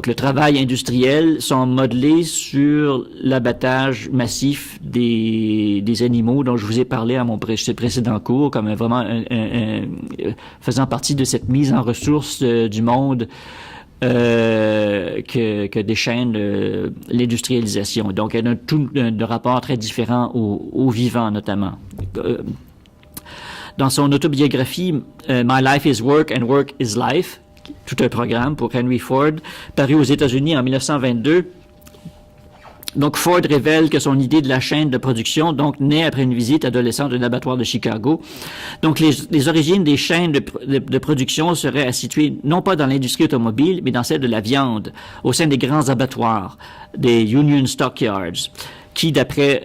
Speaker 1: le travail industriel sont modelés sur l'abattage massif des animaux dont je vous ai parlé à mon précédent cours, comme vraiment faisant partie de cette mise en ressources du monde que déchaîne l'industrialisation. Donc, il y a un rapport très différent au vivant, notamment. Dans son autobiographie « My Life is Work and Work is Life », tout un programme pour Henry Ford, paru aux États-Unis en 1922. Donc, Ford révèle que son idée de la chaîne de production, donc, naît après une visite adolescente d'un abattoir de Chicago. Donc, les origines des chaînes de production seraient à situer non pas dans l'industrie automobile, mais dans celle de la viande, au sein des grands abattoirs, des Union Stockyards, qui, d'après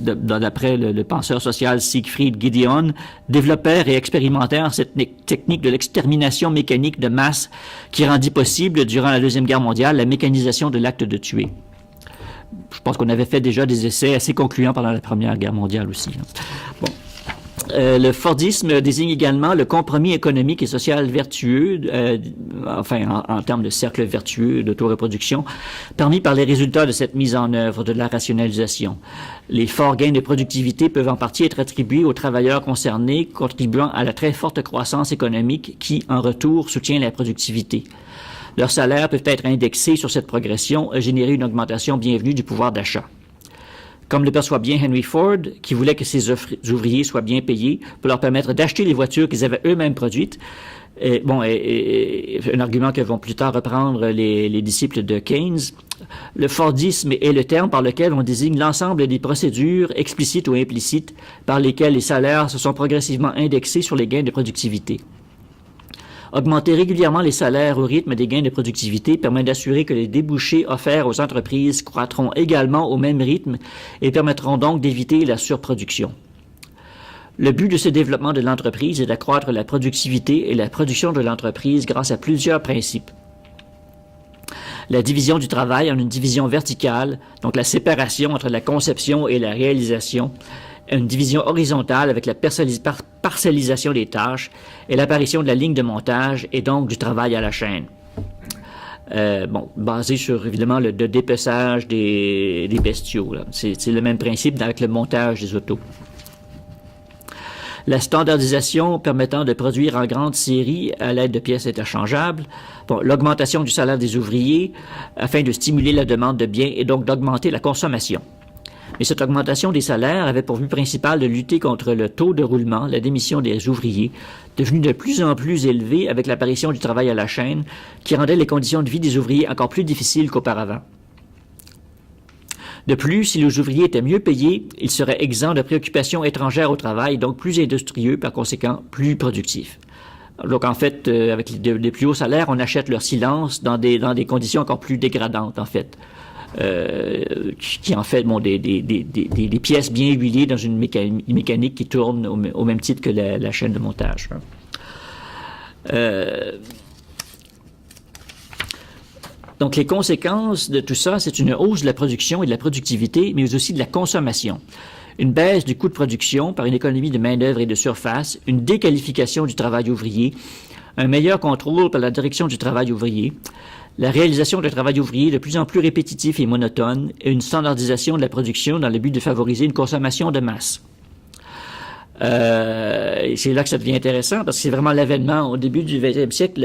Speaker 1: d'après le penseur social Siegfried Gideon, développèrent et expérimentèrent cette technique de l'extermination mécanique de masse qui rendit possible, durant la Deuxième Guerre mondiale, la mécanisation de l'acte de tuer. Je pense qu'on avait fait déjà des essais assez concluants pendant la Première Guerre mondiale aussi. Bon. Le Fordisme désigne également le compromis économique et social vertueux, en termes de cercle vertueux d'autoreproduction, permis par les résultats de cette mise en œuvre de la rationalisation. Les forts gains de productivité peuvent en partie être attribués aux travailleurs concernés, contribuant à la très forte croissance économique qui, en retour, soutient la productivité. Leurs salaires peuvent être indexés sur cette progression et générer une augmentation bienvenue du pouvoir d'achat. Comme le perçoit bien Henry Ford, qui voulait que ses ouvriers soient bien payés pour leur permettre d'acheter les voitures qu'ils avaient eux-mêmes produites. Et un argument que vont plus tard reprendre les disciples de Keynes. Le Fordisme est le terme par lequel on désigne l'ensemble des procédures, explicites ou implicites, par lesquelles les salaires se sont progressivement indexés sur les gains de productivité. Augmenter régulièrement les salaires au rythme des gains de productivité permet d'assurer que les débouchés offerts aux entreprises croîtront également au même rythme et permettront donc d'éviter la surproduction. Le but de ce développement de l'entreprise est d'accroître la productivité et la production de l'entreprise grâce à plusieurs principes. La division du travail en une division verticale, donc la séparation entre la conception et la réalisation, une division horizontale avec la parcellisation des tâches et l'apparition de la ligne de montage et donc du travail à la chaîne. Basé sur, évidemment, le dépeçage des bestiaux. C'est le même principe avec le montage des autos. La standardisation permettant de produire en grande série à l'aide de pièces interchangeables. L'augmentation du salaire des ouvriers afin de stimuler la demande de biens et donc d'augmenter la consommation. Mais cette augmentation des salaires avait pour but principal de lutter contre le taux de roulement, la démission des ouvriers, devenu de plus en plus élevé avec l'apparition du travail à la chaîne, qui rendait les conditions de vie des ouvriers encore plus difficiles qu'auparavant. De plus, si les ouvriers étaient mieux payés, ils seraient exempts de préoccupations étrangères au travail, donc plus industrieux, par conséquent plus productifs. Donc, en fait, avec des plus hauts salaires, on achète leur silence dans des conditions encore plus dégradantes, en fait. Qui en fait, bon, des pièces bien huilées dans une mécanique qui tourne au même titre que la chaîne de montage. Donc, les conséquences de tout ça, c'est une hausse de la production et de la productivité, mais aussi de la consommation. Une baisse du coût de production par une économie de main-d'œuvre et de surface, une déqualification du travail ouvrier, un meilleur contrôle par la direction du travail ouvrier, la réalisation d'un travail ouvrier de plus en plus répétitif et monotone, et une standardisation de la production dans le but de favoriser une consommation de masse. Et c'est là que ça devient intéressant, parce que c'est vraiment l'avènement au début du 20e siècle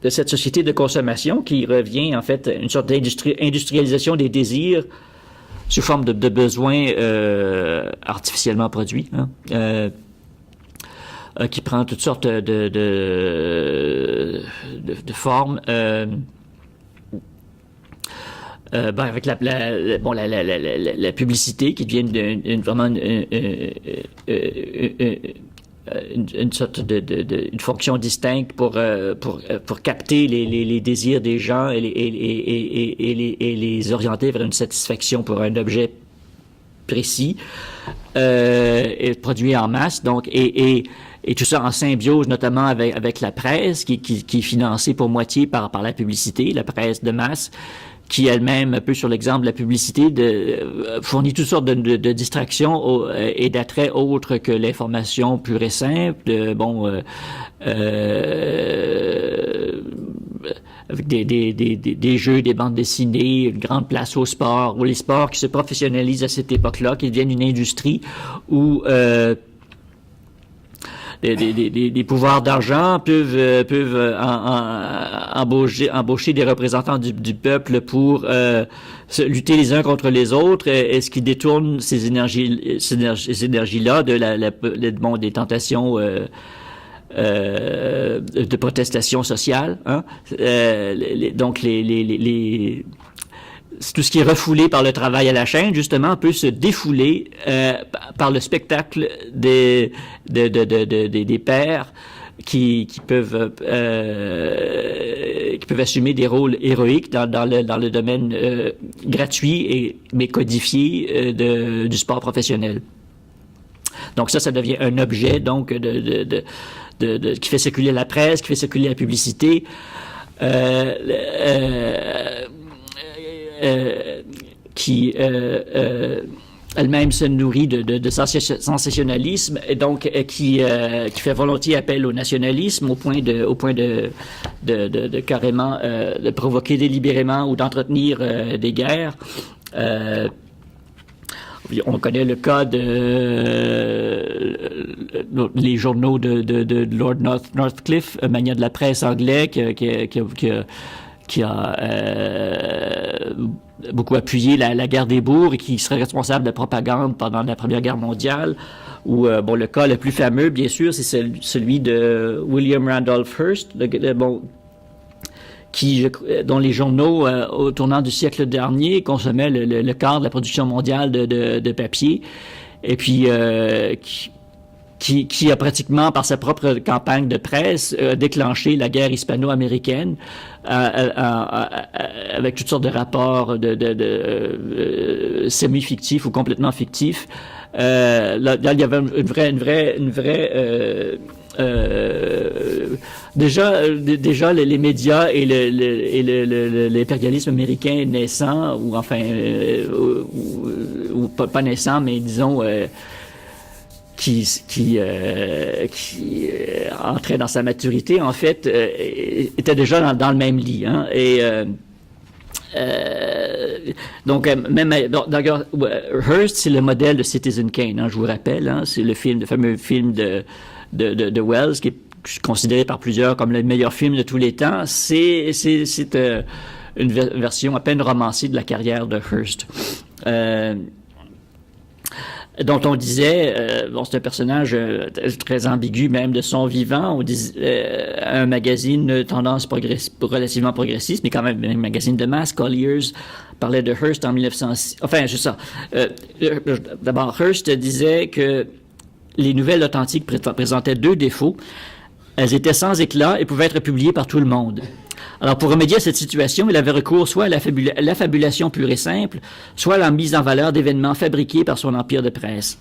Speaker 1: de cette société de consommation qui revient en fait à une sorte d'industrialisation des désirs sous forme de besoins artificiellement produits, qui prend toutes sortes de formes. Avec la publicité qui devient vraiment une sorte une fonction distincte pour capter les désirs des gens et les orienter vers une satisfaction pour un objet précis et produit en masse. Donc et tout ça en symbiose notamment avec la presse qui est financée pour moitié par la publicité, la presse de masse, qui elle-même, un peu sur l'exemple de la publicité, fournit toutes sortes de distractions et d'attraits autres que l'information pure et simple, avec des jeux, des bandes dessinées, une grande place au sport, ou les sports qui se professionnalisent à cette époque-là, qui deviennent une industrie où des pouvoirs d'argent peuvent embaucher des représentants du peuple pour lutter les uns contre les autres. Est-ce qu'ils détournent ces énergies-là des tentations de protestation sociale, hein? Donc tout ce qui est refoulé par le travail à la chaîne, justement, peut se défouler par le spectacle des pères qui peuvent assumer des rôles héroïques dans le domaine gratuit mais codifié du sport professionnel. Donc ça devient un objet donc qui fait circuler la presse, qui fait circuler la publicité. Qui elle-même se nourrit de sensationnalisme et donc qui fait volontiers appel au nationalisme au point de carrément de provoquer délibérément ou d'entretenir des guerres. On connaît le cas les journaux de Lord Northcliffe, mania de la presse anglais, qui a beaucoup appuyé la guerre des bourgs et qui serait responsable de la propagande pendant la Première Guerre mondiale. Ou le cas le plus fameux, bien sûr, c'est celui de William Randolph Hearst, dont les journaux au tournant du siècle dernier consommaient le quart de la production mondiale de papier, et puis qui a pratiquement, par sa propre campagne de presse, déclenché la guerre hispano-américaine avec toutes sortes de rapports semi-fictifs ou complètement fictifs. Là, il y avait une vraie déjà les médias et l'impérialisme américain naissant, ou enfin ou pas naissant, mais disons qui entrait dans sa maturité, en fait, était déjà dans le même lit, hein, et donc d'ailleurs Hearst, c'est le modèle de Citizen Kane, hein, je vous rappelle, hein, c'est le fameux film de Wells, qui est considéré par plusieurs comme le meilleur film de tous les temps. C'est une version à peine romancée de la carrière de Hearst, dont on disait, c'est un personnage très ambigu même de son vivant. On disait un magazine de tendance relativement progressiste, mais quand même un magazine de masse, Collier's, parlais de Hearst en 1906. Enfin, c'est ça. D'abord, Hearst disait que les nouvelles authentiques présentaient deux défauts. Elles étaient sans éclat et pouvaient être publiées par tout le monde. Alors, pour remédier à cette situation, il avait recours soit à l'affabulation pure et simple, soit à la mise en valeur d'événements fabriqués par son empire de presse.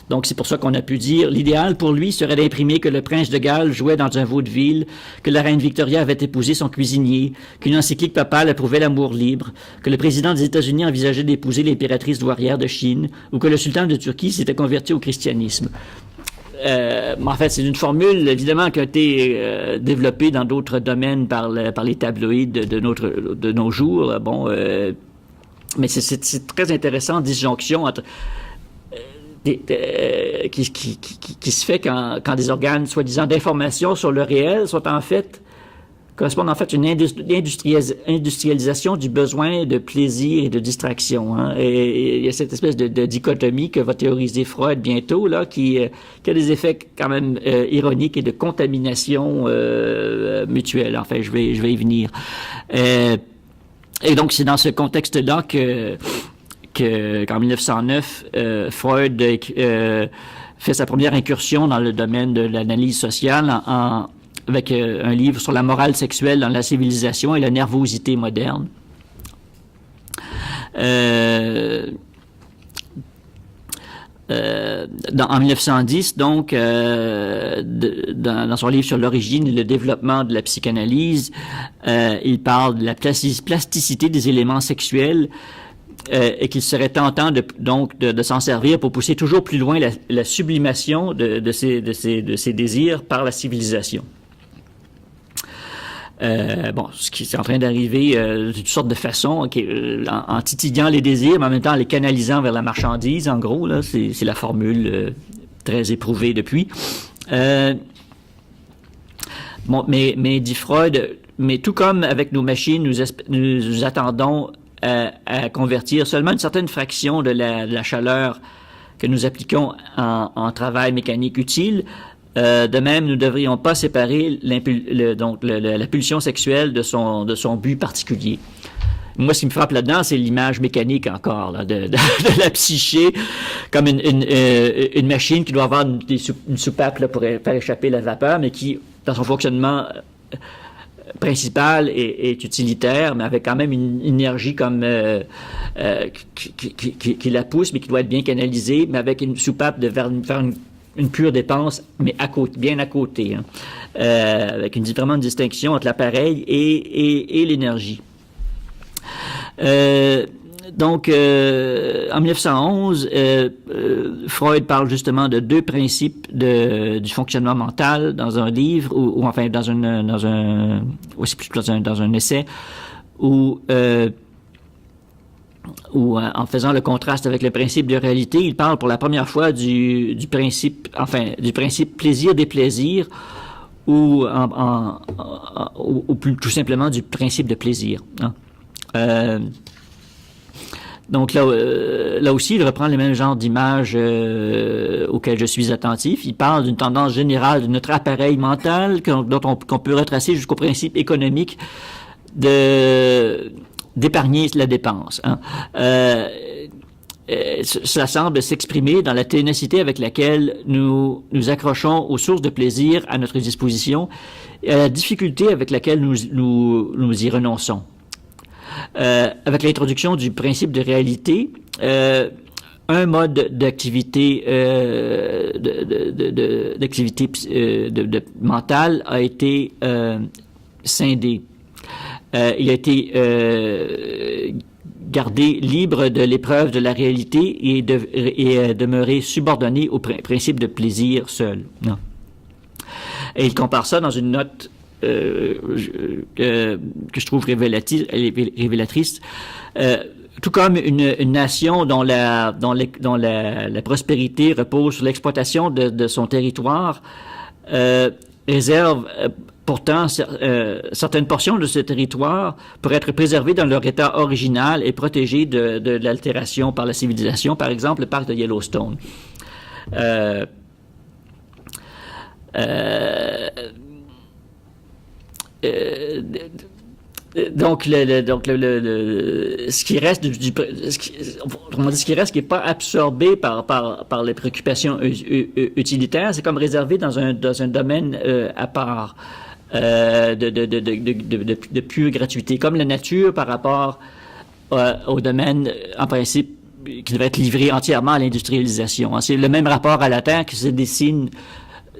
Speaker 1: Donc, c'est pour ça qu'on a pu dire, l'idéal pour lui serait d'imprimer que le prince de Galles jouait dans un vaudeville, que la reine Victoria avait épousé son cuisinier, qu'une encyclique papale approuvait l'amour libre, que le président des États-Unis envisageait d'épouser l'impératrice douairière de Chine, ou que le sultan de Turquie s'était converti au christianisme. En fait, c'est une formule, évidemment, qui a été développée dans d'autres domaines par les tabloïds de nos jours. Mais c'est très intéressant, disjonction entre... qui se fait quand des organes, soi-disant, d'information sur le réel correspondent en fait à une industrialisation du besoin de plaisir et de distraction. Hein. Et il y a cette espèce de dichotomie que va théoriser Freud bientôt, là, qui a des effets quand même ironiques et de contamination mutuelle. Enfin, je vais y venir. Et donc, c'est dans ce contexte-là qu'en 1909, Freud fait sa première incursion dans le domaine de l'analyse sociale avec un livre sur la morale sexuelle dans la civilisation et la nervosité moderne. En 1910, donc, dans son livre sur l'origine et le développement de la psychanalyse, il parle de la plasticité des éléments sexuels et qu'il serait tentant de s'en servir pour pousser toujours plus loin la sublimation de ces désirs par la civilisation. Ce qui est en train d'arriver d'une sorte de façon, en titillant les désirs, mais en même temps en les canalisant vers la marchandise, en gros, là, c'est la formule très éprouvée depuis. Mais dit Freud, mais tout comme avec nos machines, nous attendons à convertir seulement une certaine fraction de la chaleur que nous appliquons en travail mécanique utile. De même, nous ne devrions pas séparer la pulsion sexuelle de son but particulier. Moi, ce qui me frappe là-dedans, c'est l'image mécanique encore là, de la psyché, comme une machine qui doit avoir une soupape là, pour faire échapper la vapeur, mais qui, dans son fonctionnement principal, est utilitaire, mais avec quand même une énergie comme qui la pousse, mais qui doit être bien canalisée, mais avec une soupape faire une pure dépense, mais bien à côté, hein, avec vraiment une distinction entre l'appareil et l'énergie. En 1911, Freud parle justement de deux principes du fonctionnement mental dans un livre, ou enfin dans un essai, où en faisant le contraste avec le principe de réalité, il parle pour la première fois du principe plaisir des plaisirs, ou tout simplement du principe de plaisir. Hein. Donc là aussi, il reprend le même genre d'images auxquelles je suis attentif. Il parle d'une tendance générale de notre appareil mental qu'on peut retracer jusqu'au principe économique d'épargner la dépense. Hein. Cela semble s'exprimer dans la ténacité avec laquelle nous accrochons aux sources de plaisir à notre disposition et à la difficulté avec laquelle nous y renonçons. Avec l'introduction du principe de réalité, un mode d'activité mentale a été scindé. Il a été gardé libre de l'épreuve de la réalité et demeuré subordonné au principe de plaisir seul. Non. Et il compare ça dans une note que je trouve révélatrice. Tout comme une nation dont la prospérité repose sur l'exploitation de son territoire, réserve pourtant certaines portions de ce territoire pour être préservées dans leur état original et protégées de l'altération par la civilisation, par exemple le parc de Yellowstone. Donc, ce qui reste ce qui reste qui est pas absorbé par les préoccupations utilitaires, c'est comme réservé dans un domaine à part de pure gratuité, comme la nature par rapport au domaine en principe qui devrait être livré entièrement à l'industrialisation. C'est le même rapport à la terre qui se dessine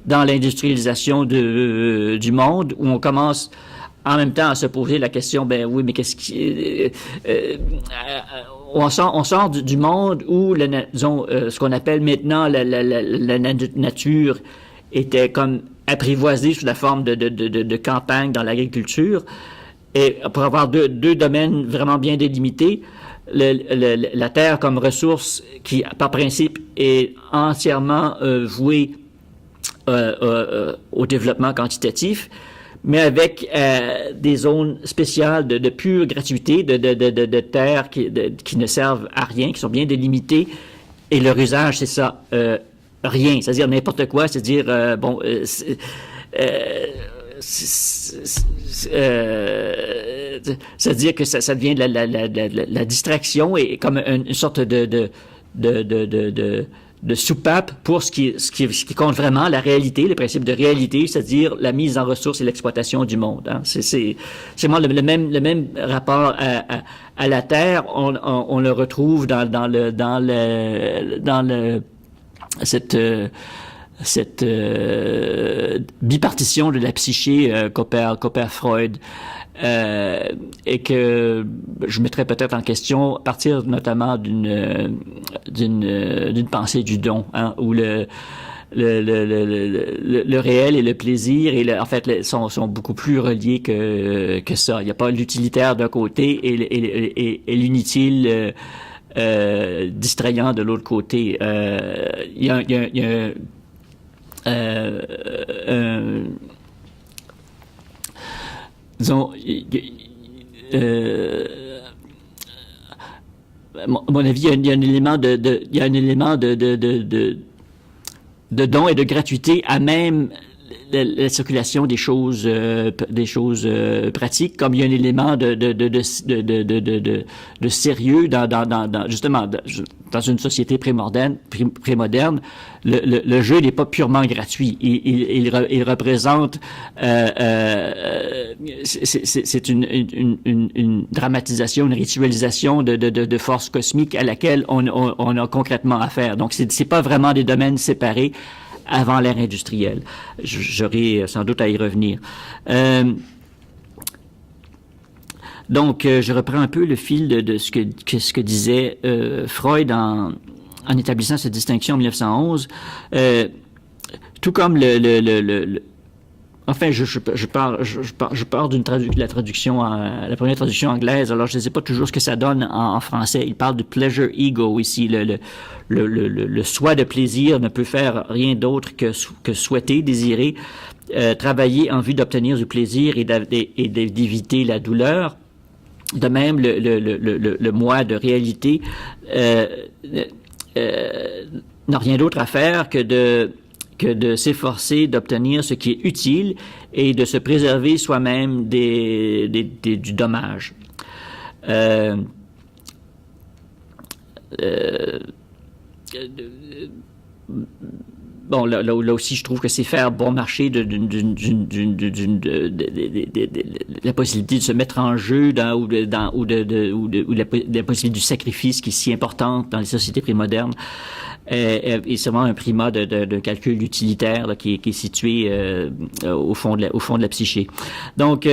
Speaker 1: dans l'industrialisation du monde, où on commence en même temps à se poser la question, ben oui, mais qu'est-ce qui... on sort du monde où, disons, ce qu'on appelle maintenant la nature était comme apprivoisée sous la forme de campagne dans l'agriculture. Et pour avoir deux domaines vraiment bien délimités, la terre comme ressource qui, par principe, est entièrement vouée au développement quantitatif, mais avec des zones spéciales de pure gratuité, de terres qui ne servent à rien, qui sont bien délimitées, et leur usage, c'est ça, rien, c'est-à-dire n'importe quoi, c'est-à-dire, c'est-à-dire que ça devient la distraction et comme une sorte de soupape pour ce qui compte vraiment, la réalité, le principe de réalité, c'est-à-dire la mise en ressources et l'exploitation du monde. Hein. C'est vraiment le même rapport à la terre. On le retrouve cette bipartition de la psyché qu'opère Freud. Et que je mettrais peut-être en question à partir notamment d'une pensée du don, hein, où le réel et le plaisir en fait sont beaucoup plus reliés que ça. Il n'y a pas l'utilitaire d'un côté et l'inutile distrayant de l'autre côté. Il y a disons, à mon avis, il y a un élément de don et de gratuité à même la circulation des choses pratiques, comme il y a un élément de sérieux justement dans une société prémoderne. Le jeu n'est pas purement gratuit. Il représente c'est une dramatisation, une ritualisation de forces cosmiques à laquelle on a concrètement affaire. Donc c'est pas vraiment des domaines séparés avant l'ère industrielle. J'aurai sans doute à y revenir. Donc, je reprends un peu le fil de ce que disait Freud en établissant cette distinction en 1911. Tout comme enfin, je pars de la traduction, la première traduction anglaise. Alors, je ne sais pas toujours ce que ça donne en français. Il parle de pleasure ego ici. Le soi de plaisir ne peut faire rien d'autre que souhaiter, désirer, travailler en vue d'obtenir du plaisir et d'éviter la douleur. De même, le moi de réalité n'a rien d'autre à faire que de s'efforcer d'obtenir ce qui est utile et de se préserver soi-même du dommage. Bon, là aussi, je trouve que c'est faire bon marché de la possibilité de se mettre en jeu ou la possibilité du sacrifice qui est si importante dans les sociétés prémodernes. Et c'est vraiment un primat de calcul utilitaire là, qui est situé au fond de la psyché. Donc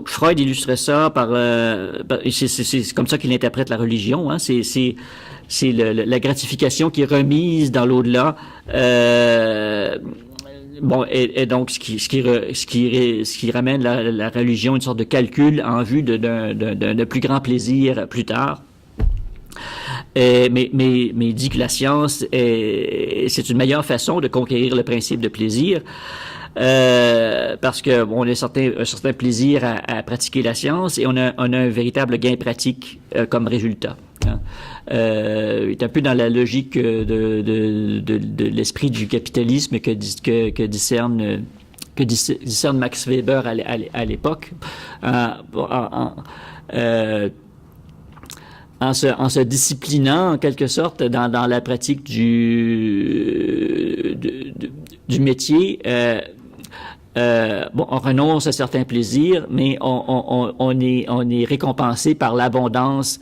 Speaker 1: Freud illustrait ça c'est comme ça qu'il interprète la religion. Hein, c'est la gratification qui est remise dans l'au-delà. Bon, et donc ce qui ramène la religion une sorte de calcul en vue d'un plus grand plaisir plus tard. Mais il dit que la science c'est une meilleure façon de conquérir le principe de plaisir. Parce que on a un certain plaisir à pratiquer la science et on a un véritable gain pratique comme résultat. Hein. Il est un peu dans la logique de l'esprit du capitalisme que discerne que discerne Max Weber à l'époque, en se disciplinant en quelque sorte dans la pratique du métier. On renonce à certains plaisirs, mais on est récompensé par l'abondance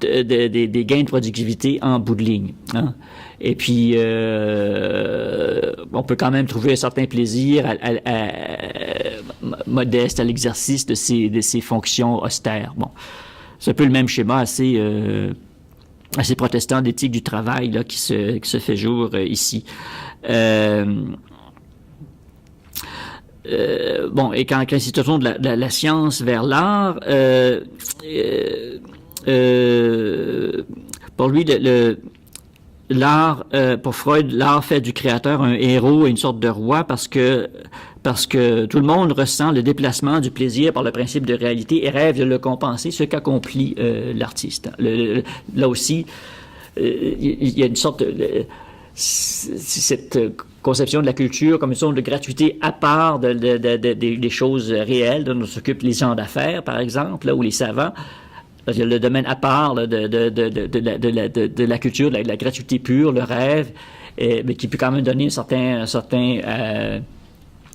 Speaker 1: des gains de productivité en bout de ligne. Hein? Et puis, on peut quand même trouver un certain plaisir modeste à l'exercice de ces fonctions austères. Bon, c'est un peu le même schéma assez protestant d'éthique du travail là, qui se fait jour ici. Et quand la situation de la science vers l'art, pour lui, l'art, pour Freud, l'art fait du créateur un héros et une sorte de roi parce que tout le monde ressent le déplacement du plaisir par le principe de réalité et rêve de le compenser, ce qu'accomplit l'artiste. Là aussi, il y a une sorte cette conception de la culture comme une sorte de gratuité à part des choses réelles dont s'occupent les gens d'affaires, par exemple, là, ou les savants. Il y a le domaine à part là, de la culture, de la gratuité pure, le rêve, mais qui peut quand même donner un certain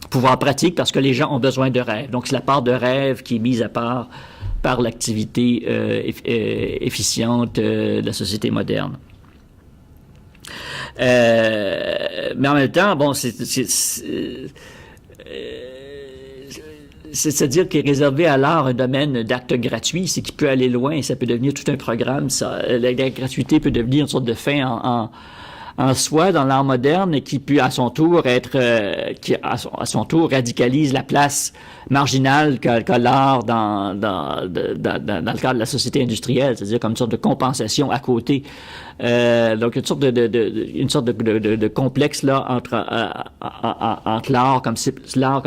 Speaker 1: pouvoir pratique parce que les gens ont besoin de rêve. Donc, c'est la part de rêve qui est mise à part par l'activité efficiente de la société moderne. Mais en même temps, bon, c'est-à-dire qu'il est réservé à l'art un domaine d'actes gratuits, c'est qu'il peut aller loin, ça peut devenir tout un programme. La gratuité peut devenir une sorte de fin en soi dans l'art moderne et qui peut à son tour radicalise la place marginale qu'a l'art dans le cadre de la société industrielle, c'est-à-dire comme une sorte de compensation à côté. Donc une sorte de complexe là entre l'art comme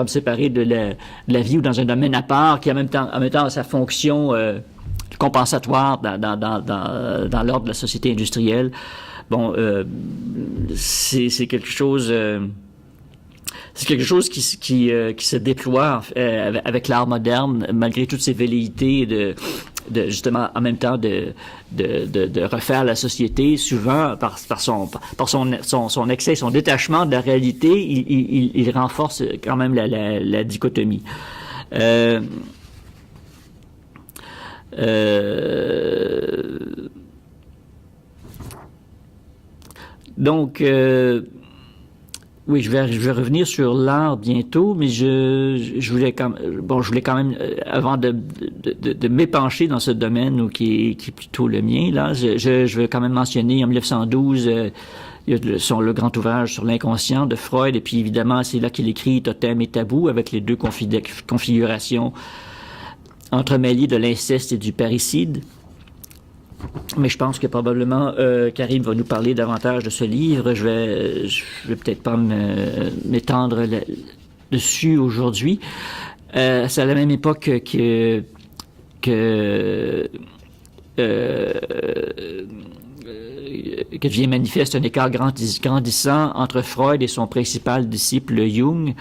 Speaker 1: séparé de la vie ou dans un domaine à part qui en même temps a sa fonction compensatoire dans l'ordre de la société industrielle. Bon, c'est quelque chose qui se déploie avec l'art moderne malgré toutes ces velléités de justement en même temps de refaire la société. Souvent par son excès, son détachement de la réalité, il renforce quand même la dichotomie. Donc, oui, je vais revenir sur l'art bientôt, mais je voulais quand même, avant de m'épancher dans ce domaine qui est plutôt le mien, là, je veux quand même mentionner en 1912, il y a le grand ouvrage sur l'inconscient de Freud, et puis évidemment, c'est là qu'il écrit Totem et Tabou, avec les deux configurations entremêlées de l'inceste et du parricide. Mais je pense que probablement Karim va nous parler davantage de ce livre. Je vais peut-être pas m'étendre dessus aujourd'hui. C'est à la même époque que devient manifeste un écart grandissant entre Freud et son principal disciple Jung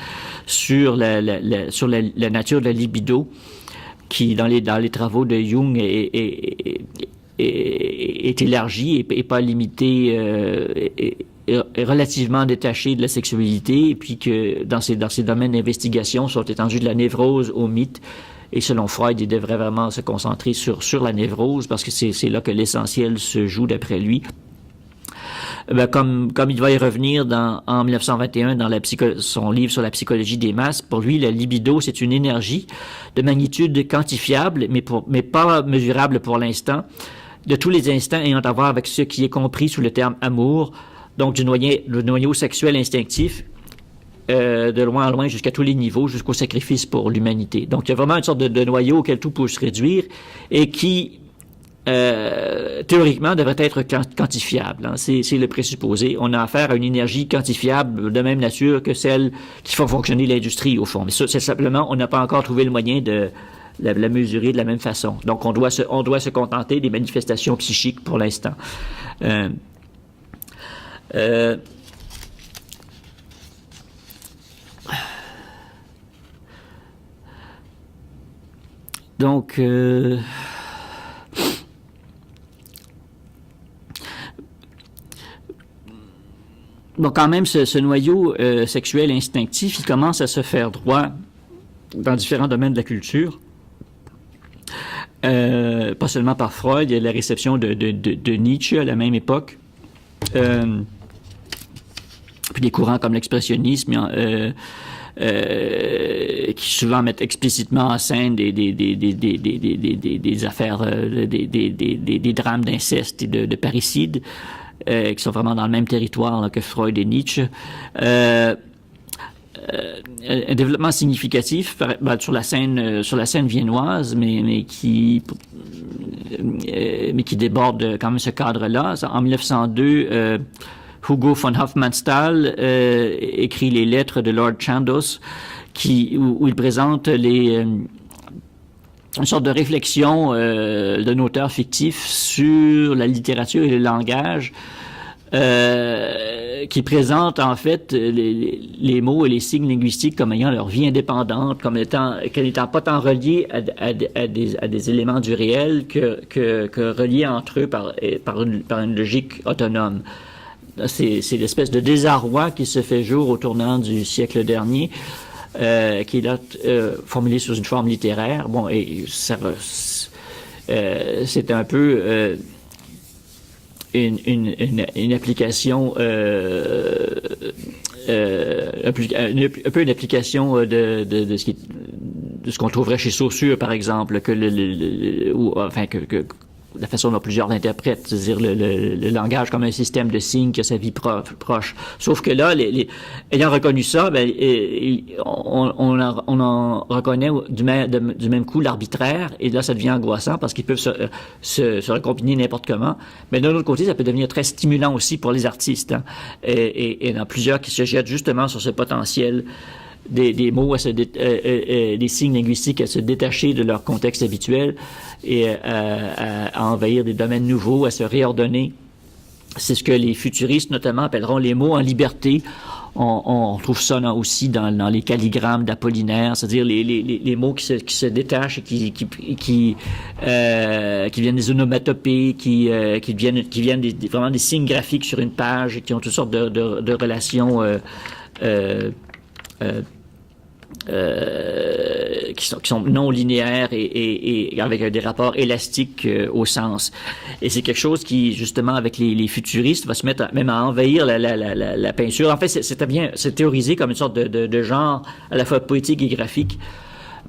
Speaker 1: sur la nature de la libido, qui dans les travaux de Jung est élargi et pas limité, est relativement détaché de la sexualité, et puis que dans ces domaines d'investigation sont étendus de la névrose au mythe. Et selon Freud, il devrait vraiment se concentrer sur la névrose parce que c'est là que l'essentiel se joue d'après lui. Comme il va y revenir en 1921 dans son livre sur la psychologie des masses, pour lui, la libido, c'est une énergie de magnitude quantifiable, mais pas mesurable pour l'instant, de tous les instants ayant à voir avec ce qui est compris sous le terme amour, donc le noyau sexuel instinctif, de loin en loin jusqu'à tous les niveaux, jusqu'au sacrifice pour l'humanité. Donc il y a vraiment une sorte de noyau auquel tout peut se réduire et qui théoriquement devrait être quantifiable. Hein. C'est le présupposé. On a affaire à une énergie quantifiable de même nature que celle qui fait fonctionner l'industrie au fond. Mais ça, c'est simplement, on n'a pas encore trouvé le moyen de la mesurer de la même façon. Donc on doit se contenter des manifestations psychiques pour l'instant. Donc, bon, quand même, ce noyau sexuel instinctif, il commence à se faire droit dans différents domaines de la culture. Pas seulement par Freud, il y a la réception de Nietzsche à la même époque. Puis des courants comme l'expressionnisme, qui souvent mettent explicitement en scène des affaires, des drames d'inceste et de parricide, qui sont vraiment dans le même territoire là, que Freud et Nietzsche. Un développement significatif sur la scène viennoise, mais qui déborde quand même ce cadre-là. En 1902, Hugo von Hofmannsthal écrit les lettres de Lord Chandos, où il présente une sorte de réflexion d'un auteur fictif sur la littérature et le langage, qui présente en fait les mots et les signes linguistiques comme ayant leur vie indépendante, comme n'étant pas tant reliés à des éléments du réel que reliés entre eux par une logique autonome. C'est l'espèce de désarroi qui se fait jour au tournant du siècle dernier, qui est là formulé sous une forme littéraire. Bon, et ça, c'est un peu une application, un peu une application de ce qu'on trouverait chez Saussure, par exemple, que la façon dont plusieurs l'interprètent, c'est-à-dire le langage comme un système de signes qui a sa vie proche. Sauf que là, ayant reconnu ça, on en reconnaît du même coup l'arbitraire, et là, ça devient angoissant parce qu'ils peuvent se recombiner n'importe comment. Mais d'un autre côté, ça peut devenir très stimulant aussi pour les artistes, hein, et il y en a plusieurs qui se jettent justement sur ce potentiel des mots, des signes linguistiques à se détacher de leur contexte habituel et à envahir des domaines nouveaux, à se réordonner. C'est ce que les futuristes, notamment, appelleront les mots en liberté. On trouve ça aussi dans les calligrammes d'Apollinaire, c'est-à-dire les mots qui se détachent et qui viennent des onomatopées, qui viennent vraiment des signes graphiques sur une page et qui ont toutes sortes de relations qui sont non linéaires et avec des rapports élastiques au sens. Et c'est quelque chose qui, justement, avec les futuristes, va se mettre même à envahir la peinture. En fait, c'est théorisé comme une sorte de genre à la fois poétique et graphique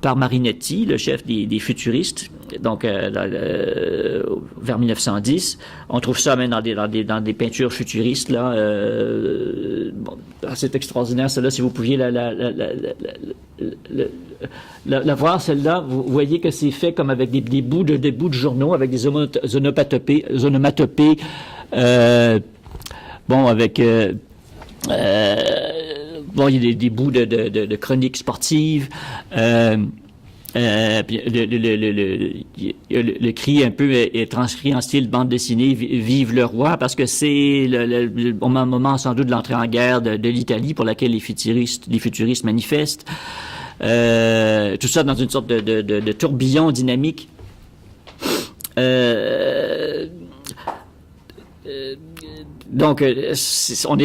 Speaker 1: par Marinetti, le chef des futuristes, donc vers 1910. On trouve ça même dans des peintures futuristes là. Bon, c'est extraordinaire celle-là. Si vous pouviez la voir, celle-là, vous voyez que c'est fait comme avec des bouts de journaux, avec des onomatopées. Bon, avec bon, il y a des bouts de chroniques sportives. Puis le cri un peu est transcrit en style bande dessinée, Vive le roi, parce que c'est au moment sans doute de l'entrée en guerre de l'Italie pour laquelle les futuristes manifestent. Tout ça dans une sorte de tourbillon dynamique. Donc, on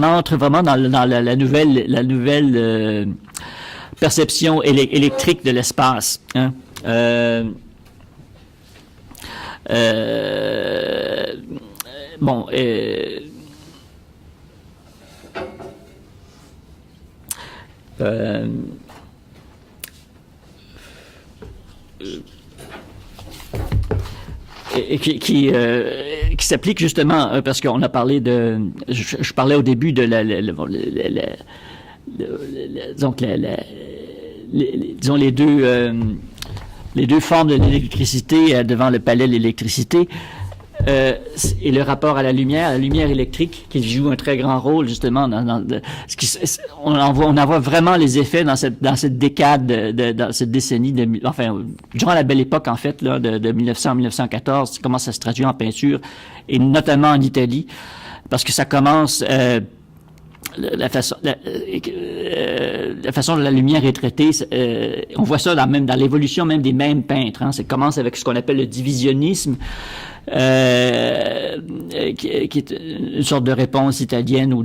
Speaker 1: entre vraiment dans la nouvelle perception électrique de l'espace. Hein? Bon. Et qui s'applique justement parce qu'on a parlé je parlais au début de disons les deux formes de l'électricité devant le palais de l'électricité et le rapport à la lumière électrique qui joue un très grand rôle justement on en voit vraiment les effets dans cette décade dans cette décennie durant la belle époque en fait là de 1900 à 1914, comment ça se traduit en peinture et notamment en Italie parce que ça commence la façon dont la lumière est traitée, on voit ça même dans l'évolution même des mêmes peintres. Hein. Ça commence avec ce qu'on appelle le divisionnisme, qui est une sorte de réponse italienne ou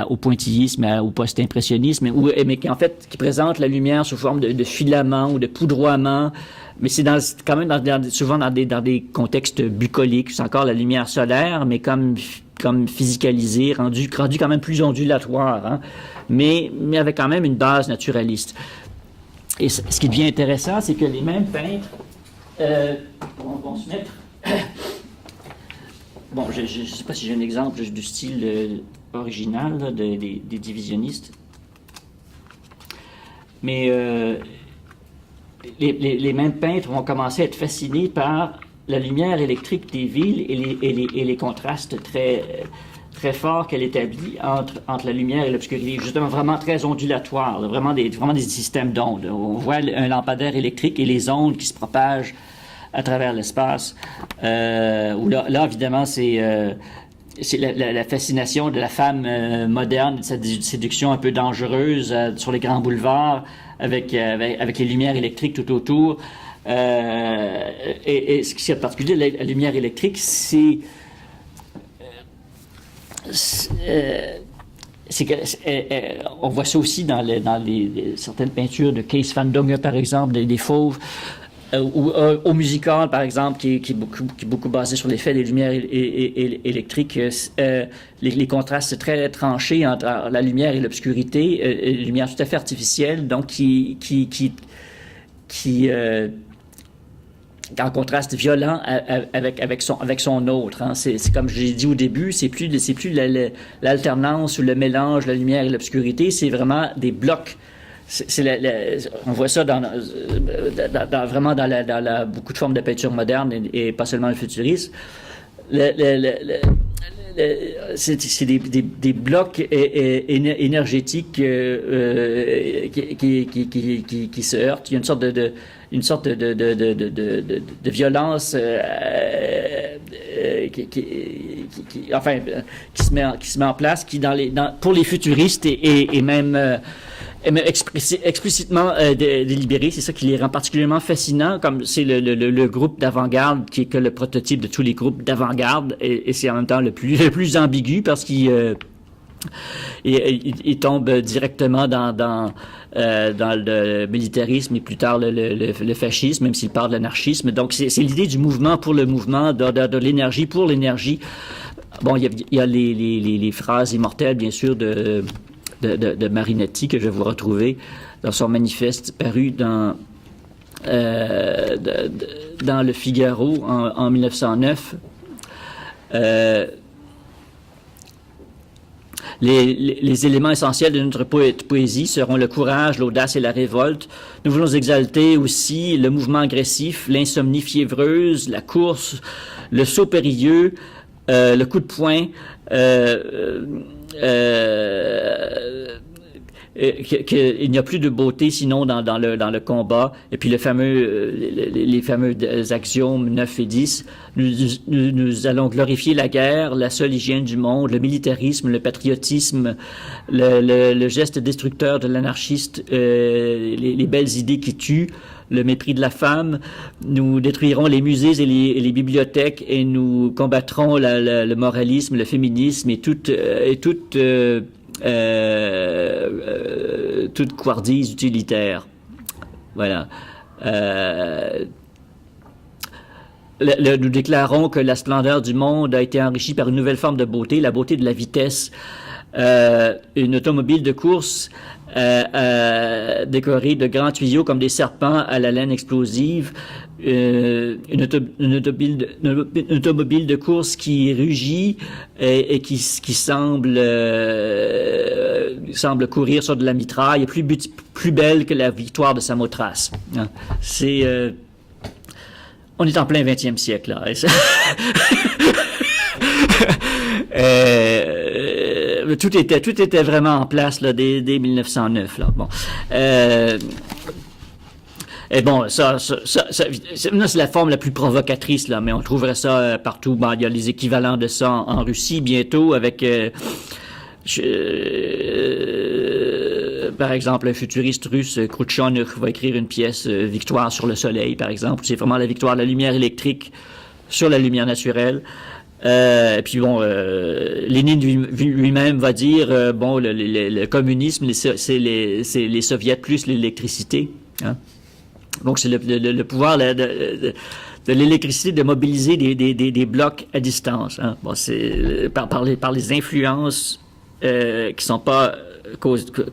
Speaker 1: au pointillisme, au post-impressionnisme, mais qui en fait qui présente la lumière sous forme de filament ou de poudroiement. Mais c'est quand même souvent dans des contextes bucoliques. C'est encore la lumière solaire, mais comme physicalisée, rendu quand même plus ondulatoire, hein, mais avec quand même une base naturaliste. Et ce qui devient intéressant, c'est que les mêmes peintres vont se mettre... Bon, je ne sais pas si j'ai un exemple du style original là, des divisionnistes, mais les mêmes peintres vont commencer à être fascinés par la lumière électrique des villes et les contrastes très forts qu'elle établit entre la lumière et l'obscurité, justement vraiment très ondulatoires, là, vraiment des systèmes d'ondes. On voit un lampadaire électrique et les ondes qui se propagent à travers l'espace. Où là, évidemment, c'est la fascination de la femme moderne, de cette séduction un peu dangereuse sur les grands boulevards, avec les lumières électriques tout autour. Et ce qui est particulier, la lumière électrique, c'est on voit ça aussi dans certaines peintures de Kees van Dongen, par exemple, des fauves, ou au musical, par exemple, qui est beaucoup basé sur l'effet des lumières électriques. Les contrastes très tranchés entre la lumière et l'obscurité, une lumière tout à fait artificielle, donc qui en contraste violent avec son autre. Hein. C'est comme je l'ai dit au début, c'est plus l'alternance ou le mélange de la lumière et l'obscurité, c'est vraiment des blocs. On voit ça vraiment dans beaucoup de formes de peinture moderne et pas seulement le futurisme. C'est des blocs énergétiques qui se heurtent. Il y a une sorte de violence qui se met en place, qui pour les futuristes et même explicitement délibéré. C'est ça qui les rend particulièrement fascinants, comme c'est le groupe d'avant-garde qui est que le prototype de tous les groupes d'avant-garde, et c'est en même temps le plus ambigu parce qu'il tombe directement dans le militarisme et plus tard le fascisme, même s'il parle de l'anarchisme. Donc c'est l'idée du mouvement pour le mouvement, de l'énergie pour l'énergie. Bon, il y a les phrases immortelles, bien sûr, de Marinetti, que je vais vous retrouver dans son manifeste paru dans le Figaro en 1909. Les éléments essentiels de notre poésie seront le courage, l'audace et la révolte. Nous voulons exalter aussi le mouvement agressif, l'insomnie fiévreuse, la course, le saut périlleux, le coup de poing, qu'il n'y a plus de beauté sinon dans le combat, et puis les fameux axiomes 9 et 10. Nous allons glorifier la guerre, la seule hygiène du monde, le militarisme, le patriotisme, le geste destructeur de l'anarchiste, les belles idées qui tuent, le mépris de la femme. Nous détruirons les musées et les bibliothèques, et nous combattrons le moralisme, le féminisme et toute couardise utilitaire. Voilà. Nous déclarons que la splendeur du monde a été enrichie par une nouvelle forme de beauté, la beauté de la vitesse. Une automobile de course décorée de grands tuyaux comme des serpents à la laine explosive, une automobile de course qui rugit et qui semble courir sur de la mitraille, plus belle que la victoire de Samothrace. On est en plein 20e siècle, là. Tout était vraiment en place là dès 1909 là. Bon. Et bon, ça c'est la forme la plus provocatrice là, mais on trouverait ça partout. Bon, il y a les équivalents de ça en Russie bientôt avec Par exemple, un futuriste russe, Khrouchtchev, va écrire une pièce Victoire sur le soleil, par exemple. C'est vraiment la victoire de la lumière électrique sur la lumière naturelle. Puis bon, Lénine lui-même va dire bon, le communisme, c'est les soviets plus l'électricité. Hein? Donc c'est le pouvoir de l'électricité de mobiliser des blocs à distance. Hein? Bon, c'est par les influences qui sont pas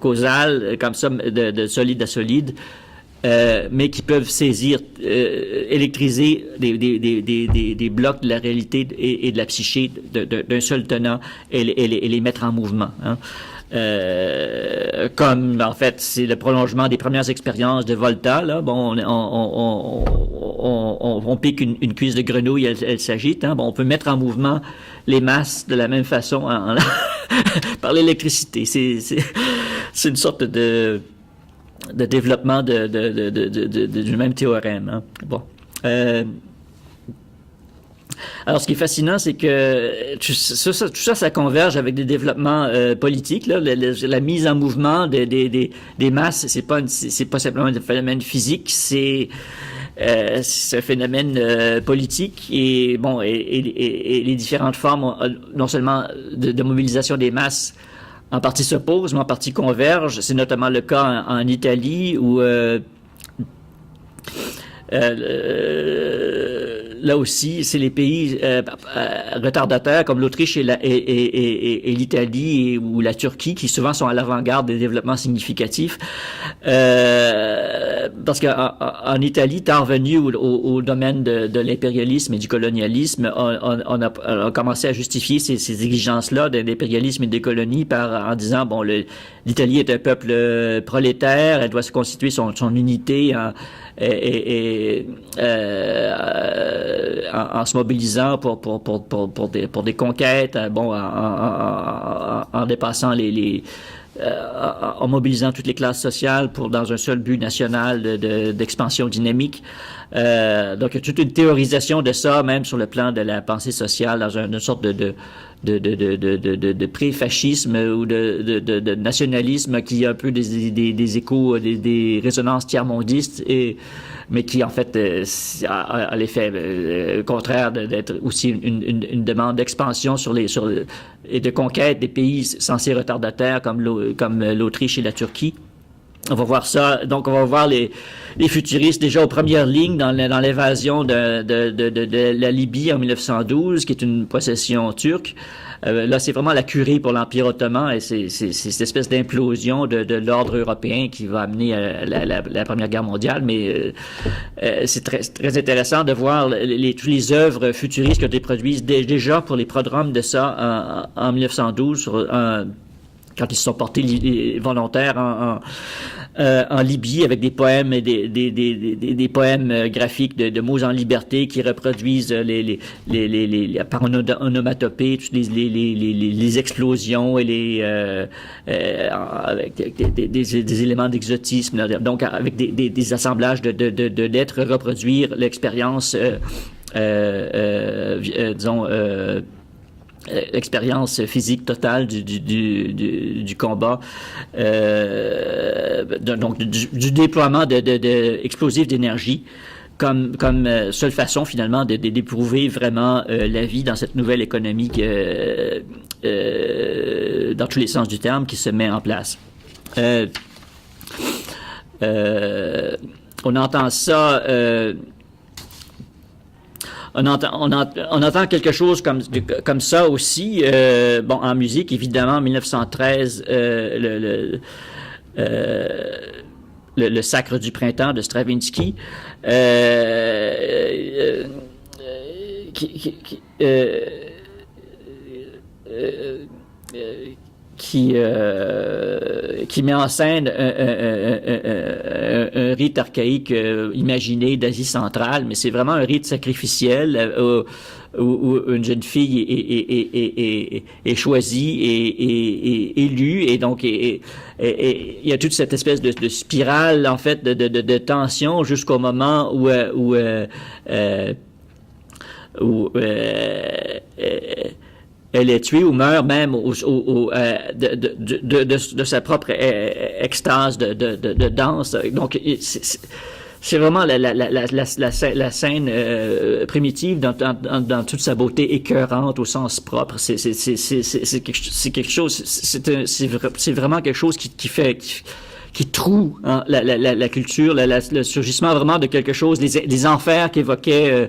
Speaker 1: causales comme ça de solide à solide. Mais qui peuvent saisir, électriser des blocs de la réalité et de la psyché d'un seul tenant et les mettre en mouvement. Hein. Comme, en fait, c'est le prolongement des premières expériences de Volta. Là. Bon, on pique une cuisse de grenouille, elle s'agite. Hein. Bon, on peut mettre en mouvement les masses de la même façon par l'électricité. C'est une sorte de développement du même théorème. Hein. Bon. Alors, ce qui est fascinant, c'est que tout ça converge avec des développements politiques. Là. La mise en mouvement des masses, c'est pas simplement un phénomène physique, c'est un phénomène politique et bon et les différentes formes, non seulement de mobilisation des masses, en partie s'opposent, mais en partie convergent. C'est notamment le cas en Italie où là aussi, c'est les pays retardataires comme l'Autriche et l'Italie ou la Turquie qui souvent sont à l'avant-garde des développements significatifs. Parce qu'en Italie, tant revenu au domaine de l'impérialisme et du colonialisme, on a commencé à justifier ces exigences-là d'impérialisme et des colonies en disant, bon, l'Italie est un peuple prolétaire, elle doit se constituer son unité en se mobilisant pour des conquêtes, bon, en dépassant en mobilisant toutes les classes sociales dans un seul but national d'expansion dynamique. Donc, il y a toute une théorisation de ça, même sur le plan de la pensée sociale, dans une sorte de pré-fascisme ou de nationalisme qui a un peu des échos, des résonances tiers-mondistes, mais qui en fait a l'effet contraire d'être aussi une demande d'expansion et de conquête des pays censés retardataires comme l'Autriche et la Turquie. On va voir ça. Donc, on va voir les futuristes déjà aux premières lignes dans l'évasion de la Libye en 1912, qui est une possession turque. Là, c'est vraiment la curée pour l'Empire ottoman et c'est cette espèce d'implosion de l'ordre européen qui va amener à la Première Guerre mondiale. Mais c'est très intéressant de voir toutes les œuvres futuristes qui ont été produites déjà pour les prodromes de ça en 1912 quand ils se sont portés volontaires en Libye avec des poèmes et des poèmes graphiques de mots en liberté qui reproduisent par onomatopée toutes les explosions et avec des éléments d'exotisme, donc avec des assemblages de lettres reproduire l'expérience disons l'expérience physique totale du combat, donc du déploiement explosif d'énergie comme seule façon finalement d'éprouver vraiment la vie dans cette nouvelle économie dans tous les sens du terme qui se met en place. On entend ça. On entend quelque chose comme ça aussi. Bon, en musique, évidemment, en 1913, le Sacre du printemps de Stravinsky, qui met en scène un rite archaïque imaginé d'Asie centrale, mais c'est vraiment un rite sacrificiel où une jeune fille est choisie et élue, et donc il y a toute cette espèce de spirale en fait de tension jusqu'au moment où elle est tuée ou meurt même de sa propre extase de danse. Donc, c'est vraiment la scène primitive dans toute sa beauté écœurante au sens propre. C'est quelque chose, c'est vraiment quelque chose qui troue la culture, le surgissement vraiment de quelque chose, les enfers qu'évoquait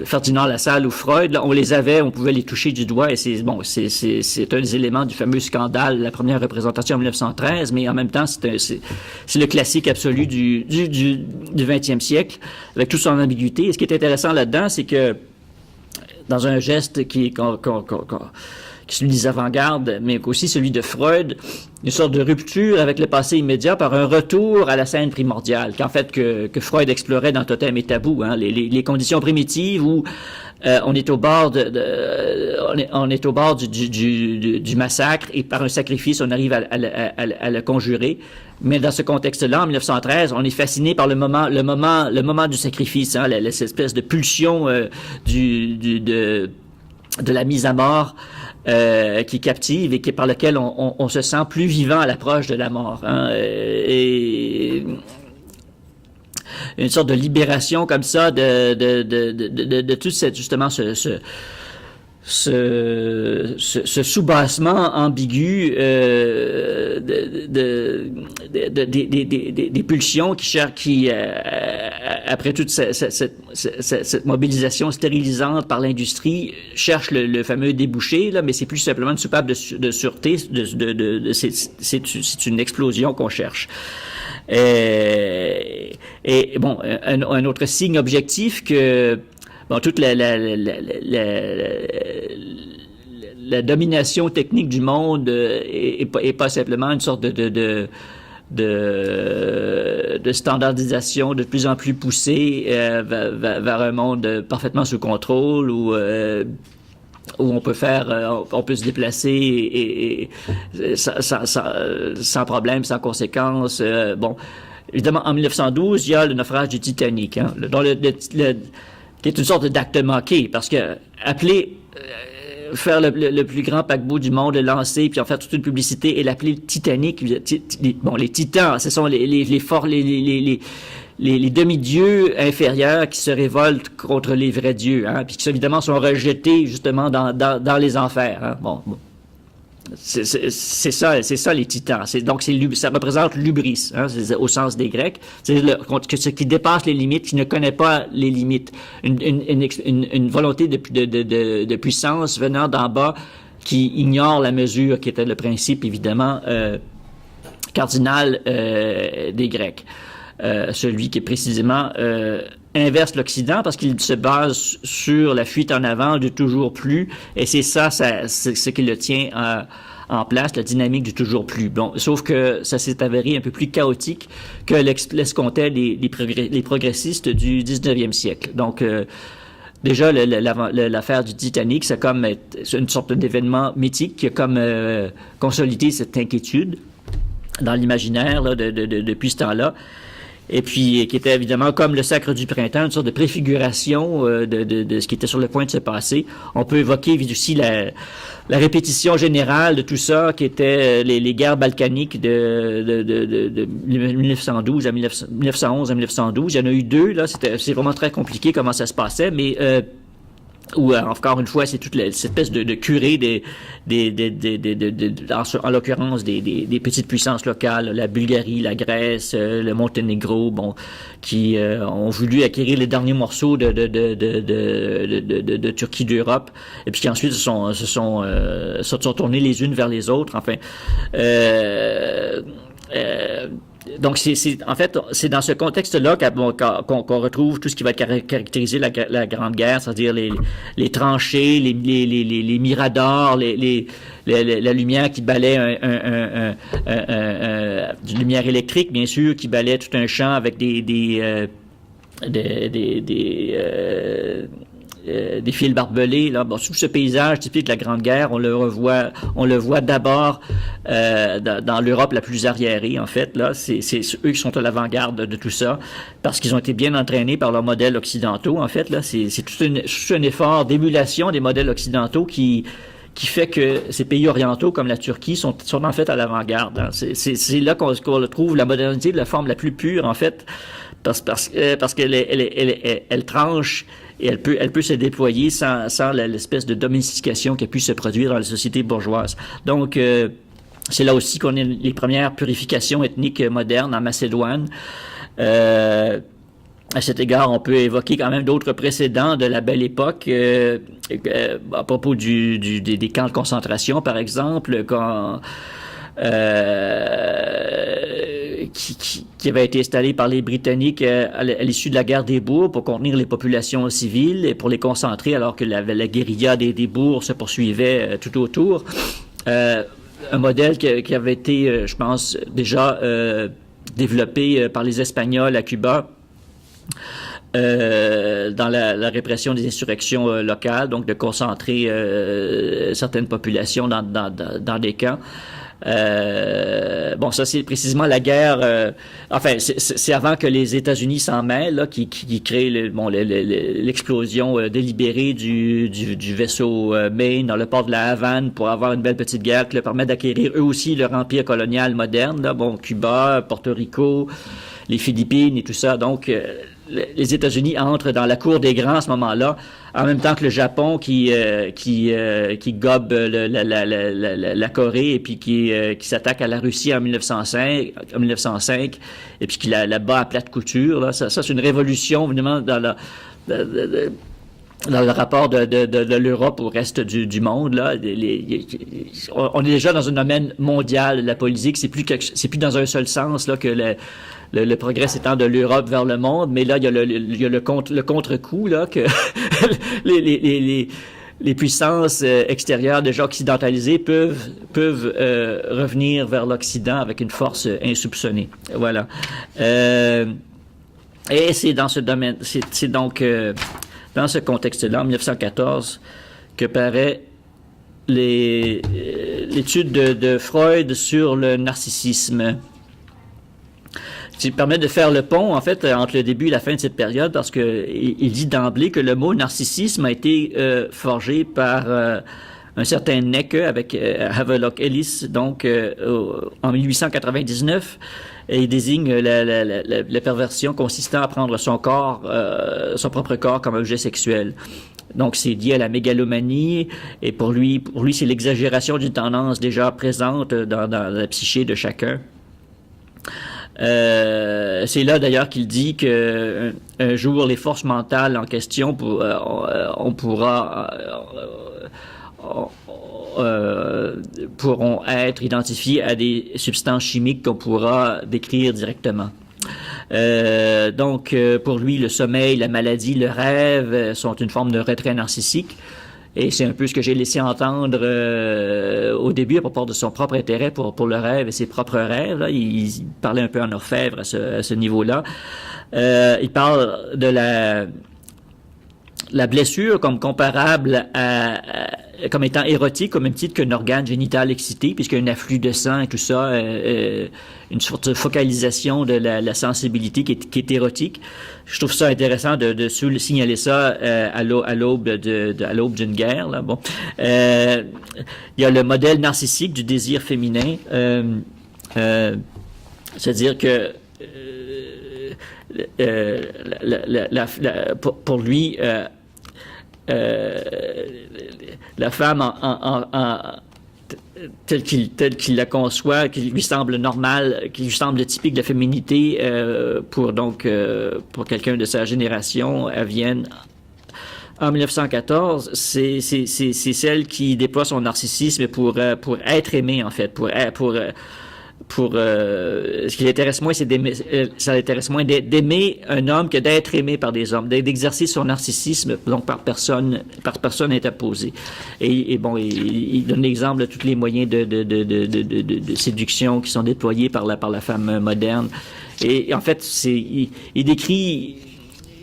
Speaker 1: Ferdinand Lassalle ou Freud, là, on les avait, on pouvait les toucher du doigt, et c'est un des éléments du fameux scandale, la première représentation en 1913, mais en même temps, c'est le classique absolu du 20e siècle, avec toute son ambiguïté. Et ce qui est intéressant là-dedans, c'est que dans un geste qui est celui des avant-gardes, mais aussi celui de Freud, une sorte de rupture avec le passé immédiat par un retour à la scène primordiale, qu'en fait que Freud explorait dans Totem et Tabou, hein, les conditions primitives où on est au bord on est au bord du massacre, et par un sacrifice on arrive à le conjurer. Mais dans ce contexte-là, en 1913, on est fasciné par le moment du sacrifice, hein, cette espèce de pulsion de la mise à mort. Qui captive et par lequel on se sent plus vivant à l'approche de la mort, hein, et une sorte de libération comme ça de tout justement ce soubassement ambigu des pulsions qui après toute cette mobilisation stérilisante par l'industrie cherche le fameux débouché, là, mais c'est plus simplement une soupape de sûreté, c'est une explosion qu'on cherche. Et bon, un autre signe objectif que toute la domination technique du monde est pas simplement une sorte de standardisation de plus en plus poussée vers un monde parfaitement sous contrôle où on peut on peut se déplacer et sans problème, sans conséquence. Bon, évidemment, en 1912, il y a le naufrage du Titanic, hein, qui est une sorte d'acte manqué, parce que faire le plus grand paquebot du monde, le lancer, puis en faire toute une publicité et l'appeler Titanic. Les titans, ce sont les forts, les demi-dieux inférieurs qui se révoltent contre les vrais dieux, hein, puis qui évidemment sont rejetés justement dans les enfers. Hein. Bon. C'est ça les titans. Donc ça représente l'hubris, hein, au sens des Grecs. C'est ce qui dépasse les limites, qui ne connaît pas les limites. Une volonté de puissance venant d'en bas qui ignore la mesure, qui était le principe évidemment cardinal des Grecs. Celui qui est précisément inverse l'Occident, parce qu'il se base sur la fuite en avant du toujours plus, et c'est ce qui le tient en place, la dynamique du toujours plus. Bon, sauf que ça s'est avéré un peu plus chaotique que l'escomptaient les progressistes du 19e siècle. Donc, déjà, l'affaire du Titanic, c'est une sorte d'événement mythique qui a comme consolidé cette inquiétude dans l'imaginaire là, depuis ce temps-là. Et puis, qui était évidemment comme le sacre du printemps, une sorte de préfiguration de ce qui était sur le point de se passer. On peut évoquer aussi la répétition générale de tout ça, qui était les guerres balkaniques de 1912 à 1911 à 1912. Il y en a eu deux, là. C'est vraiment très compliqué comment ça se passait, mais où encore une fois c'est toute cette espèce de curée en l'occurrence des petites puissances locales, la Bulgarie, la Grèce, le Monténégro, bon, qui ont voulu acquérir les derniers morceaux de Turquie d'Europe, et puis qui ensuite se sont tournés les unes vers les autres. Enfin, donc en fait c'est dans ce contexte-là qu'on retrouve tout ce qui va caractériser la Grande Guerre, c'est-à-dire les tranchées, les miradors, la lumière qui balaie une lumière électrique bien sûr qui balaie tout un champ avec des fils barbelés. Là, bon, tout ce paysage typique de la Grande Guerre, on le voit d'abord dans l'Europe la plus arriérée. En fait, là, c'est eux qui sont à l'avant-garde de tout ça, parce qu'ils ont été bien entraînés par leurs modèles occidentaux. En fait, là, c'est tout un effort d'émulation des modèles occidentaux qui fait que ces pays orientaux comme la Turquie sont en fait à l'avant-garde. Hein. C'est là qu'on trouve la modernité de la forme la plus pure, en fait, parce qu'elle elle tranche et elle peut se déployer sans l'espèce de domestication qui a pu se produire dans la société bourgeoise. Donc, c'est là aussi qu'on a les premières purifications ethniques modernes en Macédoine. À cet égard, on peut évoquer quand même d'autres précédents de la Belle Époque, à propos des camps de concentration, par exemple, qui avait été installé par les Britanniques à l'issue de la guerre des bourgs pour contenir les populations civiles et pour les concentrer alors que la guérilla des bourgs se poursuivait tout autour. Un modèle qui avait été, je pense, déjà développé par les Espagnols à Cuba, dans la répression des insurrections locales, donc de concentrer certaines populations dans des camps. Bon, ça c'est précisément la guerre. Enfin, c'est avant que les États-Unis s'en mêlent, là, qui crée l'explosion délibérée du vaisseau Maine dans le port de la Havane pour avoir une belle petite guerre qui leur permet d'acquérir eux aussi leur empire colonial moderne. Là, bon, Cuba, Porto Rico, les Philippines et tout ça. Donc, les États-Unis entrent dans la cour des grands à ce moment-là, en même temps que le Japon qui gobe la Corée et puis qui s'attaque à la Russie en 1905 et puis qui la bat à plate couture. Là. Ça c'est une révolution, évidemment, dans le rapport de l'Europe au reste du monde. Là. On est déjà dans un domaine mondial, la politique. C'est plus dans un seul sens là, que le progrès s'étend de l'Europe vers le monde, mais là, il y a le contre-coup, là, que les puissances extérieures déjà occidentalisées peuvent revenir vers l'Occident avec une force insoupçonnée. Voilà. Et c'est dans ce domaine, c'est donc dans ce contexte-là, en 1914, que paraît l'étude de Freud sur le narcissisme, qui permet de faire le pont, en fait, entre le début et la fin de cette période, parce que il dit d'emblée que le mot narcissisme a été forgé par un certain Necke avec Havelock Ellis, donc en 1899, et il désigne la perversion consistant à prendre son propre corps comme objet sexuel. Donc, c'est lié à la mégalomanie, et pour lui, c'est l'exagération d'une tendance déjà présente dans la psyché de chacun. C'est là d'ailleurs qu'il dit que un jour les forces mentales en question pourront être identifiées à des substances chimiques qu'on pourra décrire directement. Donc pour lui, le sommeil, la maladie, le rêve sont une forme de retrait narcissique. Et c'est un peu ce que j'ai laissé entendre au début à propos de son propre intérêt pour le rêve et ses propres rêves. Là. Il parlait un peu en orfèvre à ce niveau-là. Il parle de la blessure comme comparable comme étant érotique, au même titre qu'un organe génital excité, puisqu'il y a un afflux de sang et tout ça, une sorte de focalisation de la sensibilité qui est érotique. Je trouve ça intéressant de signaler ça à l'aube d'une guerre. Là. Bon, il y a le modèle narcissique du désir féminin, c'est-à-dire que pour lui, la femme telle qu'il la conçoit, qui lui semble normale, qui lui semble typique de la féminité, pour quelqu'un de sa génération, à Vienne en 1914, c'est celle qui déploie son narcissisme pour être aimée, en fait, ce qui l'intéresse moins, ça l'intéresse moins d'aimer un homme que d'être aimé par des hommes, d'exercer son narcissisme donc par personne interposée. Et bon, il donne l'exemple de tous les moyens de séduction qui sont déployés par la femme moderne. Et en fait, il décrit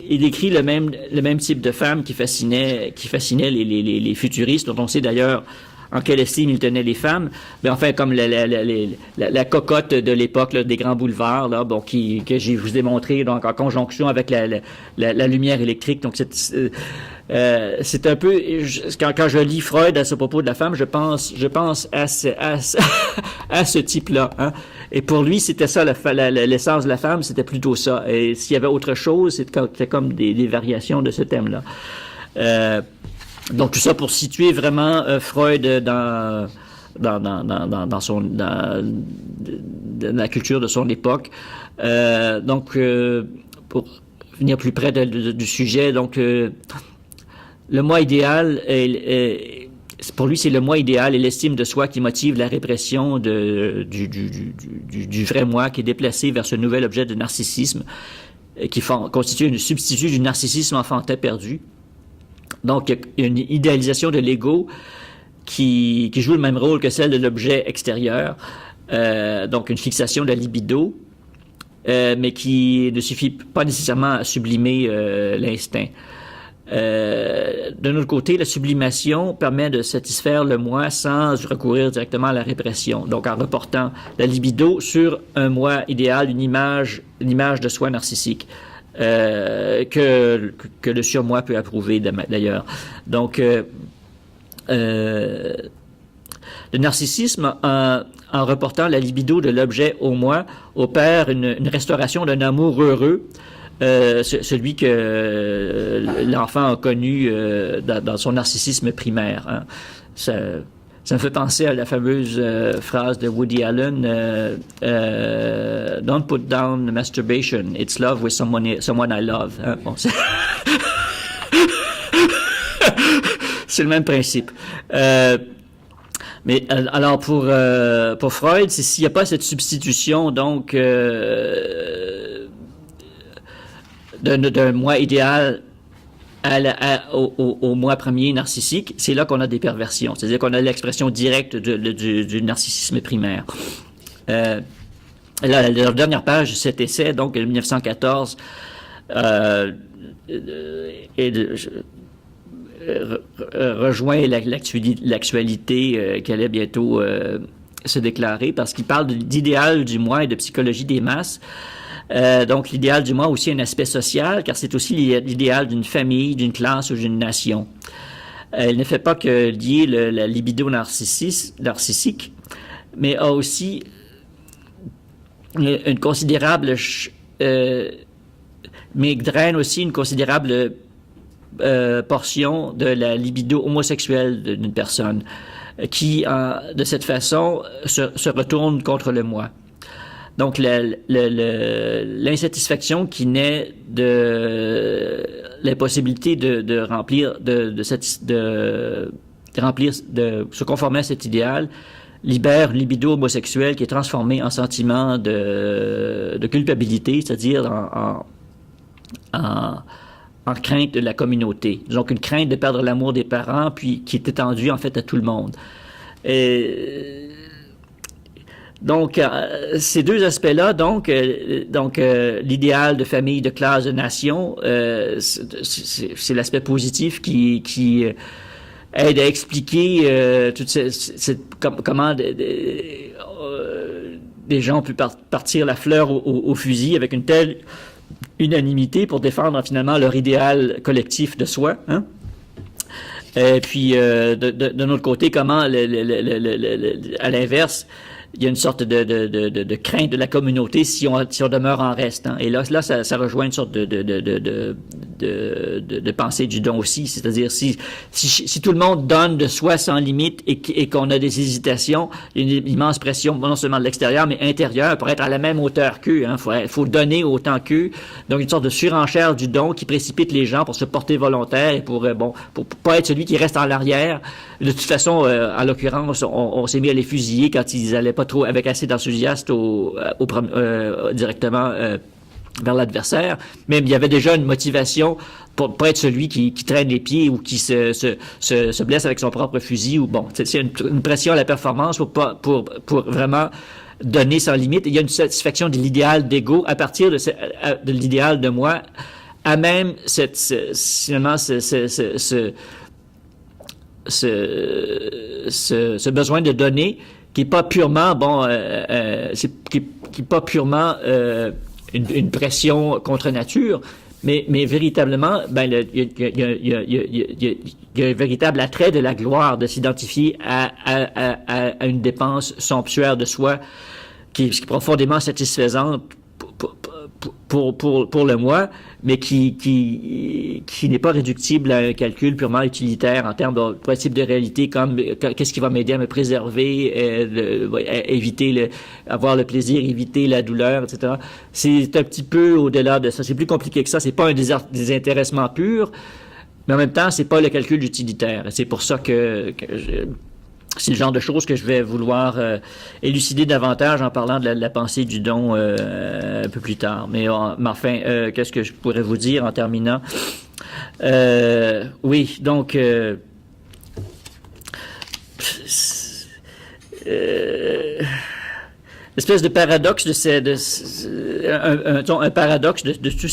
Speaker 1: il décrit le même type de femme qui fascinait les futuristes, dont on sait d'ailleurs en quelle estime il tenait les femmes, mais enfin comme la cocotte de l'époque là, des grands boulevards, là, bon, que je vous ai montré donc en conjonction avec la lumière électrique. Donc c'est un peu quand je lis Freud à ce propos de la femme, je pense à ce type-là. Hein? Et pour lui, c'était ça l'essence de la femme, c'était plutôt ça. Et s'il y avait autre chose, c'était comme des variations de ce thème-là. Donc tout ça pour situer vraiment Freud dans la culture de son époque. Donc pour venir plus près du sujet, donc le moi idéal, pour lui, c'est le moi idéal et l'estime de soi qui motive la répression du vrai moi qui est déplacé vers ce nouvel objet de narcissisme qui constitue une substitut du narcissisme enfantin perdu. Donc, il y a une idéalisation de l'ego qui joue le même rôle que celle de l'objet extérieur. Donc, une fixation de la libido, mais qui ne suffit pas nécessairement à sublimer l'instinct. D'un autre côté, la sublimation permet de satisfaire le moi sans recourir directement à la répression. Donc, en reportant la libido sur un moi idéal, une image de soi narcissique. Que le surmoi peut approuver d'ailleurs. Donc, le narcissisme, en reportant la libido de l'objet au moi, opère une restauration d'un amour heureux, celui que l'enfant a connu dans son narcissisme primaire. Hein. Ça me fait penser à la fameuse phrase de Woody Allen, Don't put down masturbation, it's love with someone I love. Hein? Bon, c'est le même principe. Mais alors pour Freud, c'est s'il n'y a pas cette substitution donc d'un moi idéal au moi premier narcissique, c'est là qu'on a des perversions. C'est-à-dire qu'on a l'expression directe du narcissisme primaire. La dernière page de cet essai, donc 1914, rejoint l'actualité qui allait bientôt se déclarer, parce qu'il parle d'idéal du moi et de psychologie des masses. Donc, l'idéal du moi a aussi un aspect social, car c'est aussi l'idéal d'une famille, d'une classe ou d'une nation. Il ne fait pas que lier la libido narcissique, mais a aussi une considérable... mais draine aussi une considérable portion de la libido homosexuelle d'une personne, qui, de cette façon, se retourne contre le moi. Donc, l'insatisfaction qui naît de l'impossibilité de se conformer à cet idéal libère une libido homosexuelle qui est transformée en sentiment de culpabilité, c'est-à-dire en crainte de la communauté. Donc, une crainte de perdre l'amour des parents, puis qui est étendue, en fait, à tout le monde. Donc, ces deux aspects-là, donc l'idéal de famille, de classe, de nation, c'est l'aspect positif qui aide à expliquer comment des gens ont pu partir la fleur au fusil avec une telle unanimité pour défendre finalement leur idéal collectif de soi. Hein? Et puis, d'un autre côté, comment, à l'inverse, il y a une sorte de crainte de la communauté si on demeure en reste. Hein. Et là, ça rejoint une sorte de pensée du don aussi. C'est-à-dire, si tout le monde donne de soi sans limite et qu'on a des hésitations, il y a une immense pression, non seulement de l'extérieur, mais intérieure, pour être à la même hauteur qu'eux. Hein. Faut donner autant qu'eux. Donc, une sorte de surenchère du don qui précipite les gens pour se porter volontaire et pour pas être celui qui reste en arrière. De toute façon, en l'occurrence, on s'est mis à les fusiller quand ils allaient pas trop avec assez d'enthousiasme directement vers l'adversaire, mais il y avait déjà une motivation pour pas être celui qui traîne les pieds ou qui se blesse avec son propre fusil ou bon, c'est une pression à la performance pour vraiment donner sans limite. Il y a une satisfaction de l'idéal d'ego à partir de l'idéal de moi à même finalement ce besoin de données qui est pas purement qui est pas purement une pression contre nature, mais véritablement, il y a un véritable attrait de la gloire de s'identifier à une dépense somptuaire de soi qui est profondément satisfaisante pour le moi, mais qui n'est pas réductible à un calcul purement utilitaire en termes de principe de réalité, comme qu'est-ce qui va m'aider à me préserver, éviter avoir le plaisir, éviter la douleur, etc. C'est un petit peu au-delà de ça. C'est plus compliqué que ça. C'est pas un désintéressement pur, mais en même temps, c'est pas le calcul utilitaire. C'est pour ça que c'est le genre de choses que je vais vouloir élucider davantage en parlant de la pensée du don un peu plus tard. Mais enfin, qu'est-ce que je pourrais vous dire en terminant? Oui, donc espèce de paradoxe un paradoxe de tout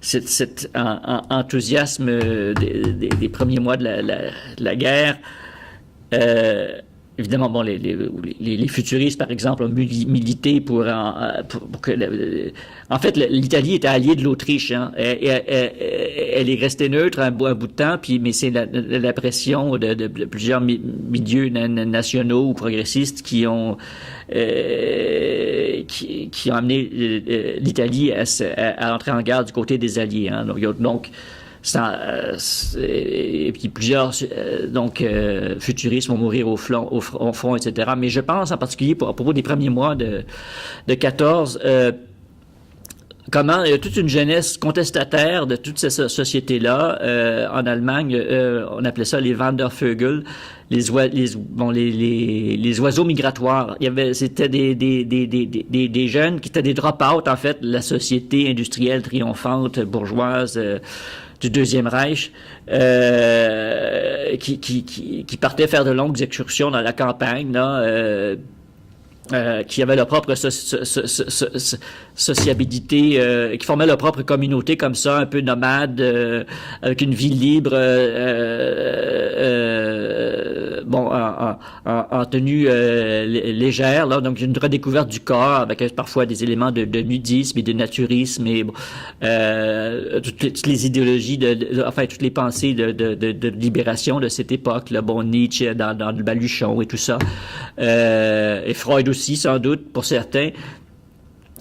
Speaker 1: cet enthousiasme des premiers mois de la guerre. Évidemment, bon, les futuristes, par exemple, ont milité pour que en fait, l'Italie était alliée de l'Autriche. Hein. Elle est restée neutre un bout de temps, mais c'est la pression de plusieurs milieux nationaux ou progressistes qui ont amené l'Italie à entrer en guerre du côté des Alliés. Hein. Donc et puis plusieurs futuristes vont mourir au front, etc. Mais je pense en particulier à propos des premiers mois de 14, comment il y a toute une jeunesse contestataire de toutes ces sociétés-là. En Allemagne, on appelait ça les Wandervögel, les oiseaux migratoires. C'était des jeunes qui étaient des drop-out, en fait, de la société industrielle triomphante, bourgeoise, du Deuxième Reich, qui partaient faire de longues excursions dans la campagne, là, qui avaient leur propre sociabilité, qui formaient leur propre communauté comme ça, un peu nomade, avec une vie libre, en tenue légère, là, donc une redécouverte du corps avec parfois des éléments de nudisme et de naturisme et toutes les idéologies, enfin toutes les pensées de libération de cette époque, là, bon, Nietzsche dans le Baluchon et tout ça, et Freud aussi sans doute pour certains.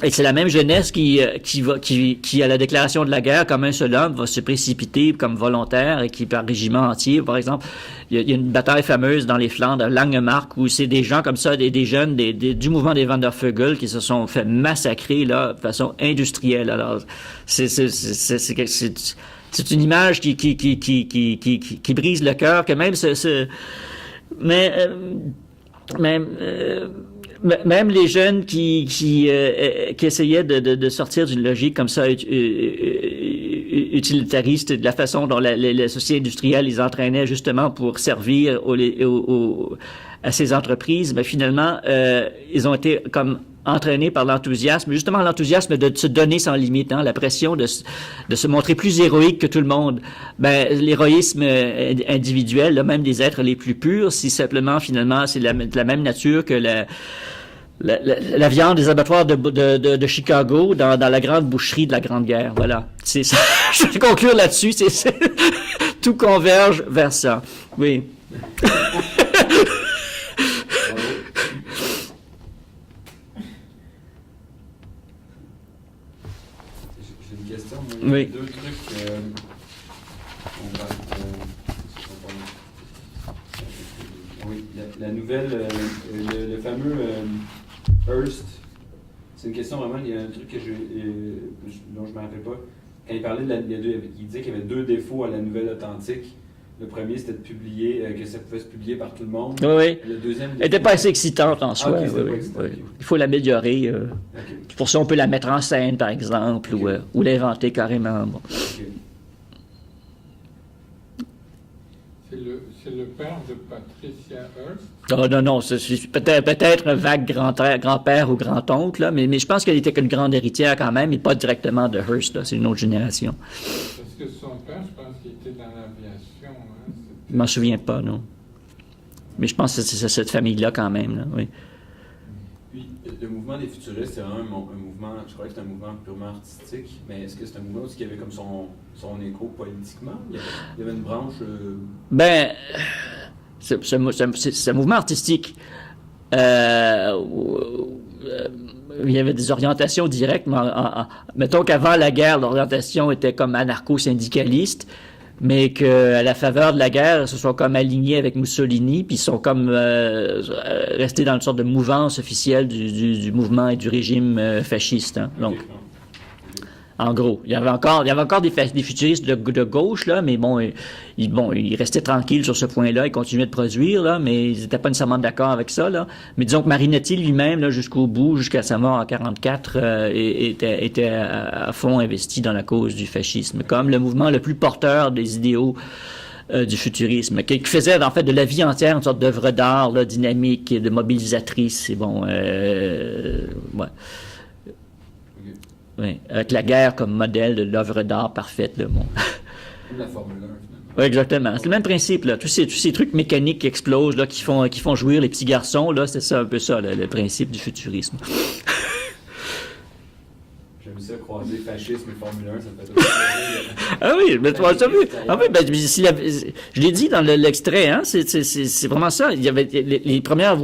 Speaker 1: Et c'est la même jeunesse qui à la déclaration de la guerre, comme un seul homme, va se précipiter comme volontaire et qui par régiment entier, par exemple, il y a une bataille fameuse dans les Flandres, à Langemarck, où c'est des gens comme ça, des jeunes du mouvement des Wandervögel qui se sont fait massacrer là de façon industrielle. Alors c'est une image qui brise le cœur, que même les jeunes qui essayaient de sortir d'une logique comme ça utilitariste, de la façon dont la société industrielle les entraînait justement pour servir à ces entreprises, mais finalement ils ont été comme entraînés par l'enthousiasme, justement l'enthousiasme de se donner sans limite, hein, la pression de se montrer plus héroïque que tout le monde. L'héroïsme individuel, là, même des êtres les plus purs, si simplement finalement c'est de la même nature que la viande des abattoirs de Chicago dans la grande boucherie de la Grande Guerre. Voilà. C'est ça. Je vais conclure là-dessus. Tout converge vers ça. Oui.
Speaker 2: J'ai une question.
Speaker 1: Oui.
Speaker 2: Deux trucs. Oui, la nouvelle, le fameux Hearst, c'est une question vraiment, il y a un truc dont je ne me rappelle pas. Quand il parlait il disait qu'il y avait deux défauts à la nouvelle authentique. Le premier, c'était de publier, que ça pouvait se publier par tout le monde.
Speaker 1: Oui.
Speaker 2: Le deuxième,
Speaker 1: elle n'était pas assez excitante en soi.
Speaker 2: Okay,
Speaker 1: oui. Il faut l'améliorer.
Speaker 2: Okay.
Speaker 1: Pour ça, on peut la mettre en scène, par exemple, okay. ou l'inventer carrément. Bon.
Speaker 2: Okay.
Speaker 3: C'est le père de Patricia Hearst.
Speaker 1: Oh, non, non, c'est peut-être un vague grand-père ou grand-oncle, là, mais je pense qu'elle était qu'une grande héritière quand même, et pas directement de Hearst, là, c'est une autre génération.
Speaker 3: Parce que son père, je pense qu'il était dans l'aviation. Hein,
Speaker 1: Je m'en souviens pas, non. Mais je pense que c'est cette famille-là quand même, là, oui.
Speaker 2: Puis, le mouvement des futuristes, c'est vraiment un mouvement, je crois que c'est un mouvement purement artistique, mais est-ce que c'est un mouvement aussi qui avait comme son écho politiquement? Il y avait une branche...
Speaker 1: Ben, c'est un mouvement artistique. Il y avait des orientations directes, mais mettons qu'avant la guerre, l'orientation était comme anarcho-syndicaliste, mais qu'à la faveur de la guerre, ils se sont comme alignés avec Mussolini, puis ils sont comme restés dans une sorte de mouvance officielle du mouvement et du régime fasciste. Hein. Donc, en gros, il y avait encore des futuristes de gauche là, mais bon, ils restaient tranquilles sur ce point-là, ils continuaient de produire là, mais ils n'étaient pas nécessairement d'accord avec ça là. Mais disons que Marinetti lui-même là, jusqu'au bout, jusqu'à sa mort en 44, était à fond investi dans la cause du fascisme, comme le mouvement le plus porteur des idéaux du futurisme, qui faisait en fait de la vie entière une sorte d'œuvre d'art là, dynamique, de mobilisatrice. Et bon, ouais. Oui, avec la guerre comme modèle de l'œuvre d'art parfaite. Là, bon.
Speaker 2: Comme la Formule 1, finalement.
Speaker 1: Oui, exactement. C'est le même principe. Là. Tous ces trucs mécaniques qui explosent, là, qui font jouir les petits garçons, là, c'est ça un peu ça, là, le principe du futurisme.
Speaker 2: J'aime ça, croiser fascisme et Formule 1, ça me fait tout.
Speaker 1: Ah oui, mais tu vois ça vu. Ah oui, ben, je l'ai dit dans l'extrait, hein, c'est vraiment ça. Il y avait les premières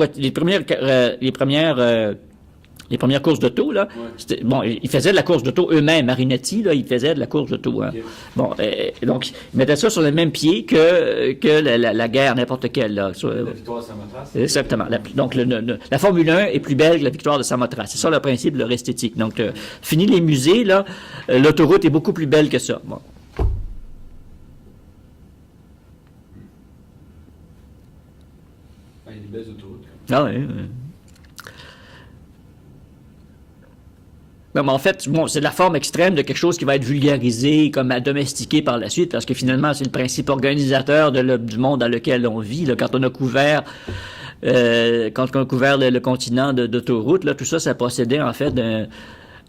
Speaker 1: courses d'auto, là, ouais. Bon, ils faisaient de la course d'auto eux-mêmes. Marinetti, là, ils faisaient de la course d'auto. Hein. Okay. Bon, donc, ils mettaient ça sur le même pied que la guerre, n'importe quelle. Là,
Speaker 2: la victoire de Samothrace.
Speaker 1: Exactement. Donc, la Formule 1 est plus belle que la victoire de Samothrace. C'est ça le principe de leur esthétique. Donc, fini les musées, là, l'autoroute est beaucoup plus belle que ça. Bon.
Speaker 2: Ah, il y a des belles autoroutes.
Speaker 1: Ah oui. Non, mais en fait, bon, c'est la forme extrême de quelque chose qui va être vulgarisé, comme domestiqué par la suite, parce que finalement, c'est le principe organisateur du monde dans lequel on vit. Là, quand on a couvert le continent d'autoroute, là, tout ça, ça procédait en fait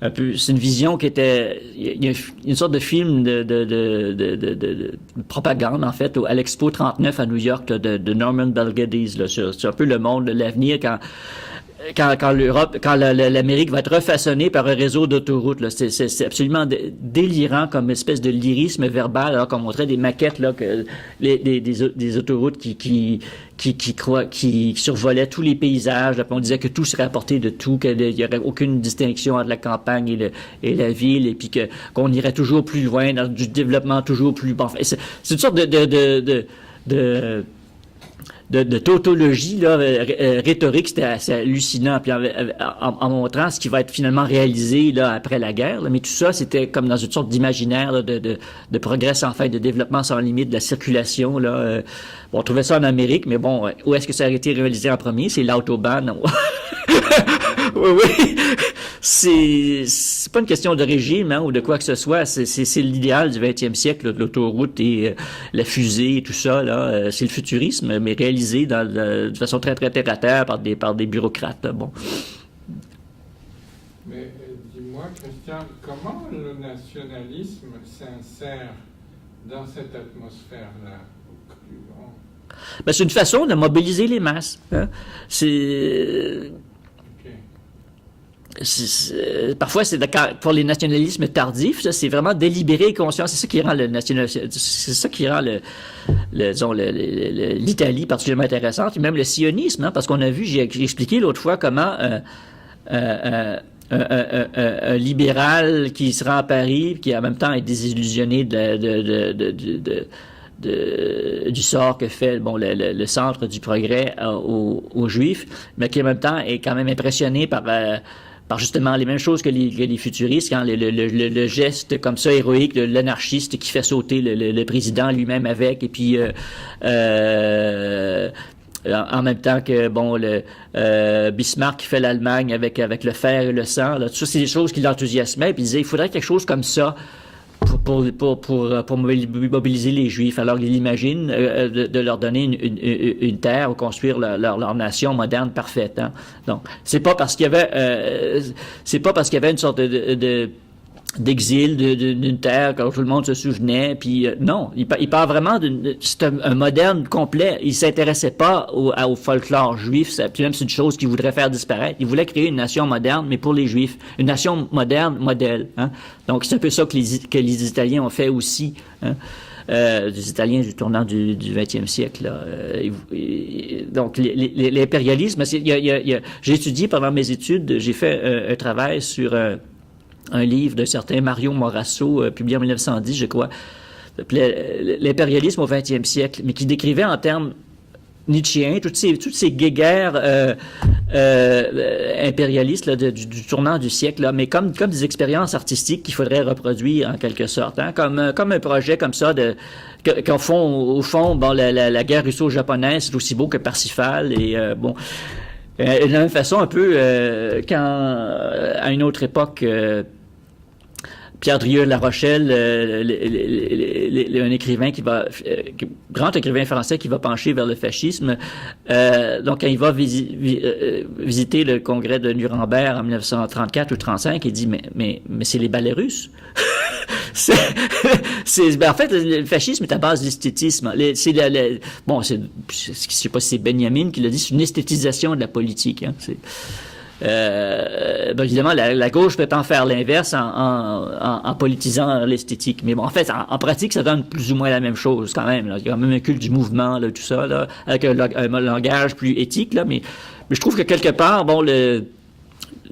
Speaker 1: un peu. C'est une vision qui était, il y a une sorte de film de propagande en fait à l'Expo 39 à New York là, de Norman Belgades. Là, c'est un peu le monde de l'avenir quand l'Amérique va être refaçonnée par un réseau d'autoroutes, là, c'est absolument délirant comme espèce de lyrisme verbal, alors qu'on montrait des maquettes là que des autoroutes qui survolaient tous les paysages. Là, on disait que tout serait à portée de tout, qu'il y aurait aucune distinction entre la campagne et la ville, et puis qu'on irait toujours plus loin dans du développement toujours plus. Bon, c'est une sorte de tautologie là, rhétorique, c'était assez hallucinant, puis en montrant ce qui va être finalement réalisé là après la guerre, là, mais tout ça c'était comme dans une sorte d'imaginaire là, de progrès sans fin, de développement sans limite, de la circulation là. Bon, on trouvait ça en Amérique, mais bon, où est-ce que ça a été réalisé en premier? C'est l'autobahn. Oui. C'est pas une question de régime hein, ou de quoi que ce soit. C'est l'idéal du 20e siècle, là, de l'autoroute et la fusée et tout ça. Là, c'est le futurisme, mais réalisé de façon très très terre à terre par des bureaucrates. Là, bon.
Speaker 3: Mais dis-moi, Christian, comment le nationalisme s'insère dans cette atmosphère-là?
Speaker 1: Ben, c'est une façon de mobiliser les masses. Hein. Parfois, pour les nationalismes tardifs, ça, c'est vraiment délibéré et conscient. C'est ça qui rend le nationalisme, c'est ça qui rend l'Italie particulièrement intéressante, et même le sionisme, hein, parce qu'on a vu, j'ai expliqué l'autre fois comment un libéral qui se rend à Paris, qui en même temps est désillusionné du sort que fait le centre du progrès aux Juifs, mais qui en même temps est quand même impressionné par justement les mêmes choses que les futuristes, quand le geste comme ça héroïque de l'anarchiste qui fait sauter le président lui-même avec, et puis en même temps que Bismarck qui fait l'Allemagne avec le fer et le sang, là, tout ça c'est des choses qui l'enthousiasmaient, puis il disait il faudrait quelque chose comme ça pour mobiliser les Juifs. Alors, il imagine de leur donner une terre où construire leur nation moderne parfaite. Hein. Donc, c'est pas parce qu'il y avait une sorte d'exil d'une terre quand tout le monde se souvenait, puis non, il parle vraiment c'est un moderne complet. Il s'intéressait pas au folklore juif, puis même c'est une chose qu'il voudrait faire disparaître. Il voulait créer une nation moderne, mais pour les Juifs, une nation moderne, modèle. Hein? Donc c'est un peu ça que les Italiens ont fait aussi. Hein? Des Italiens du tournant du 20e siècle. Là. Donc, l'impérialisme, j'ai étudié pendant mes études, j'ai fait un travail sur un livre d'un certain Mario Morasso, publié en 1910, je crois, l'impérialisme au 20e siècle, mais qui décrivait en termes nietzschéens toutes ces guéguerres impérialistes là, du tournant du siècle, là, mais comme des expériences artistiques qu'il faudrait reproduire en quelque sorte, hein, comme un projet comme ça au fond, bon, la guerre russo-japonaise, c'est aussi beau que Parsifal, et bon. De la même façon, un peu à une autre époque, Pierre Drieux-La Rochelle, un écrivain grand écrivain français qui va pencher vers le fascisme. Donc, quand il va visiter le congrès de Nuremberg en 1934 ou 1935, il dit mais c'est les ballets russes. En fait, le fascisme est à base d'esthétisme. Je sais pas si c'est Benjamin qui l'a dit, c'est une esthétisation de la politique. Hein. Évidemment, la gauche peut en faire l'inverse en politisant l'esthétique. Mais bon, en fait, en pratique, ça donne plus ou moins la même chose quand même. Là. Il y a quand même un culte du mouvement, là, tout ça, là, avec un langage plus éthique. Là, mais je trouve que quelque part, bon,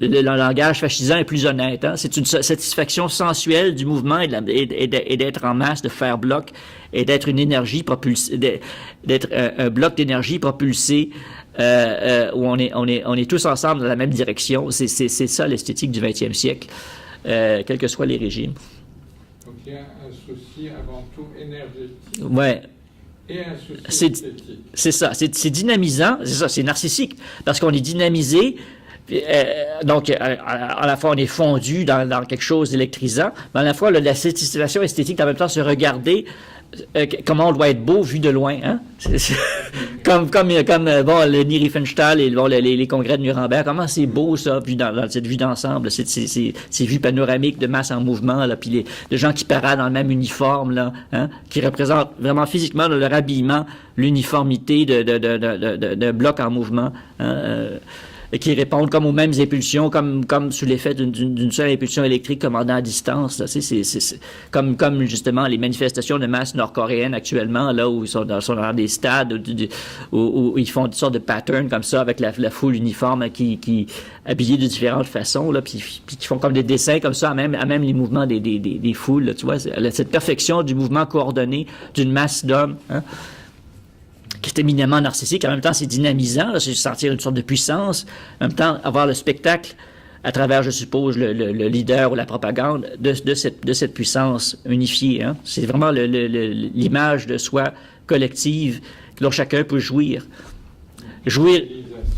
Speaker 1: le langage fascisant est plus honnête. Hein? C'est une satisfaction sensuelle du mouvement et d'être en masse, de faire bloc et d'être une énergie propulsée, d'être un bloc d'énergie propulsé où on est tous ensemble dans la même direction. C'est ça l'esthétique du 20e siècle, quels que soient les régimes.
Speaker 3: Donc il y a un souci avant tout énergétique.
Speaker 1: Ouais.
Speaker 3: Et un souci esthétique.
Speaker 1: C'est ça. C'est dynamisant. C'est ça. C'est narcissique parce qu'on est dynamisé. Donc, à la fois, on est fondu dans quelque chose d'électrisant, mais à la fois, la satisfaction esthétique, en même temps, se regarder comment on doit être beau vu de loin. Hein? Comme le Riefenstahl et les congrès de Nuremberg, comment c'est beau, ça, vu dans cette vue d'ensemble, ces vues panoramiques de masse en mouvement, là, puis les gens qui paradent dans le même uniforme, là, hein, qui représentent vraiment physiquement dans leur habillement l'uniformité d'un bloc en mouvement. Hein, qui répondent comme aux mêmes impulsions, comme sous l'effet d'une seule impulsion électrique commandant à distance. Là. C'est comme justement les manifestations de masse nord-coréennes actuellement, là où ils sont dans des stades où ils font toutes sortes de patterns comme ça avec la foule uniforme qui habillée de différentes façons, là, puis qui font comme des dessins comme ça à même les mouvements des foules. Là, tu vois, cette perfection du mouvement coordonné d'une masse d'hommes. Hein, qui est éminemment narcissique, en même temps c'est dynamisant, là, c'est sentir une sorte de puissance, en même temps avoir le spectacle à travers, je suppose, le leader ou la propagande de cette puissance unifiée. Hein. C'est vraiment l'image de soi collective dont chacun peut jouir.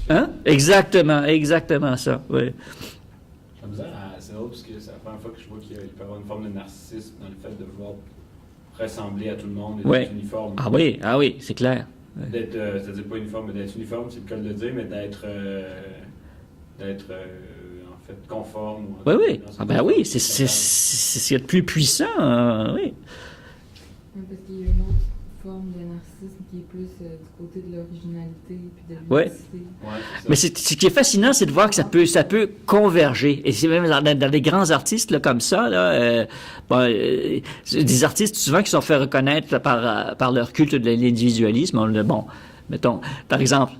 Speaker 1: Hein? Exactement ça, oui.
Speaker 2: C'est drôle parce que c'est la première fois que je vois qu'il peut y avoir une forme de narcissisme dans le fait de vouloir ressembler à tout le monde et d'être uniforme.
Speaker 1: Ah oui, c'est clair.
Speaker 2: D'être, c'est-à-dire pas uniforme, mais d'être uniforme, c'est le cas de le dire, mais d'être en fait conforme.
Speaker 1: Oui. Oui, c'est ce qu'il y a de plus puissant, oui.
Speaker 4: Parce qu'il y a une autre forme de narcissisme qui est plus du côté de l'originalité puis de l'unicité.
Speaker 2: Ouais,
Speaker 1: mais ce qui est fascinant, c'est de voir que ça peut converger. Et c'est même dans des grands artistes là, comme ça, là, des artistes souvent qui sont fait reconnaître par leur culte de l'individualisme. Bon, mettons, par exemple,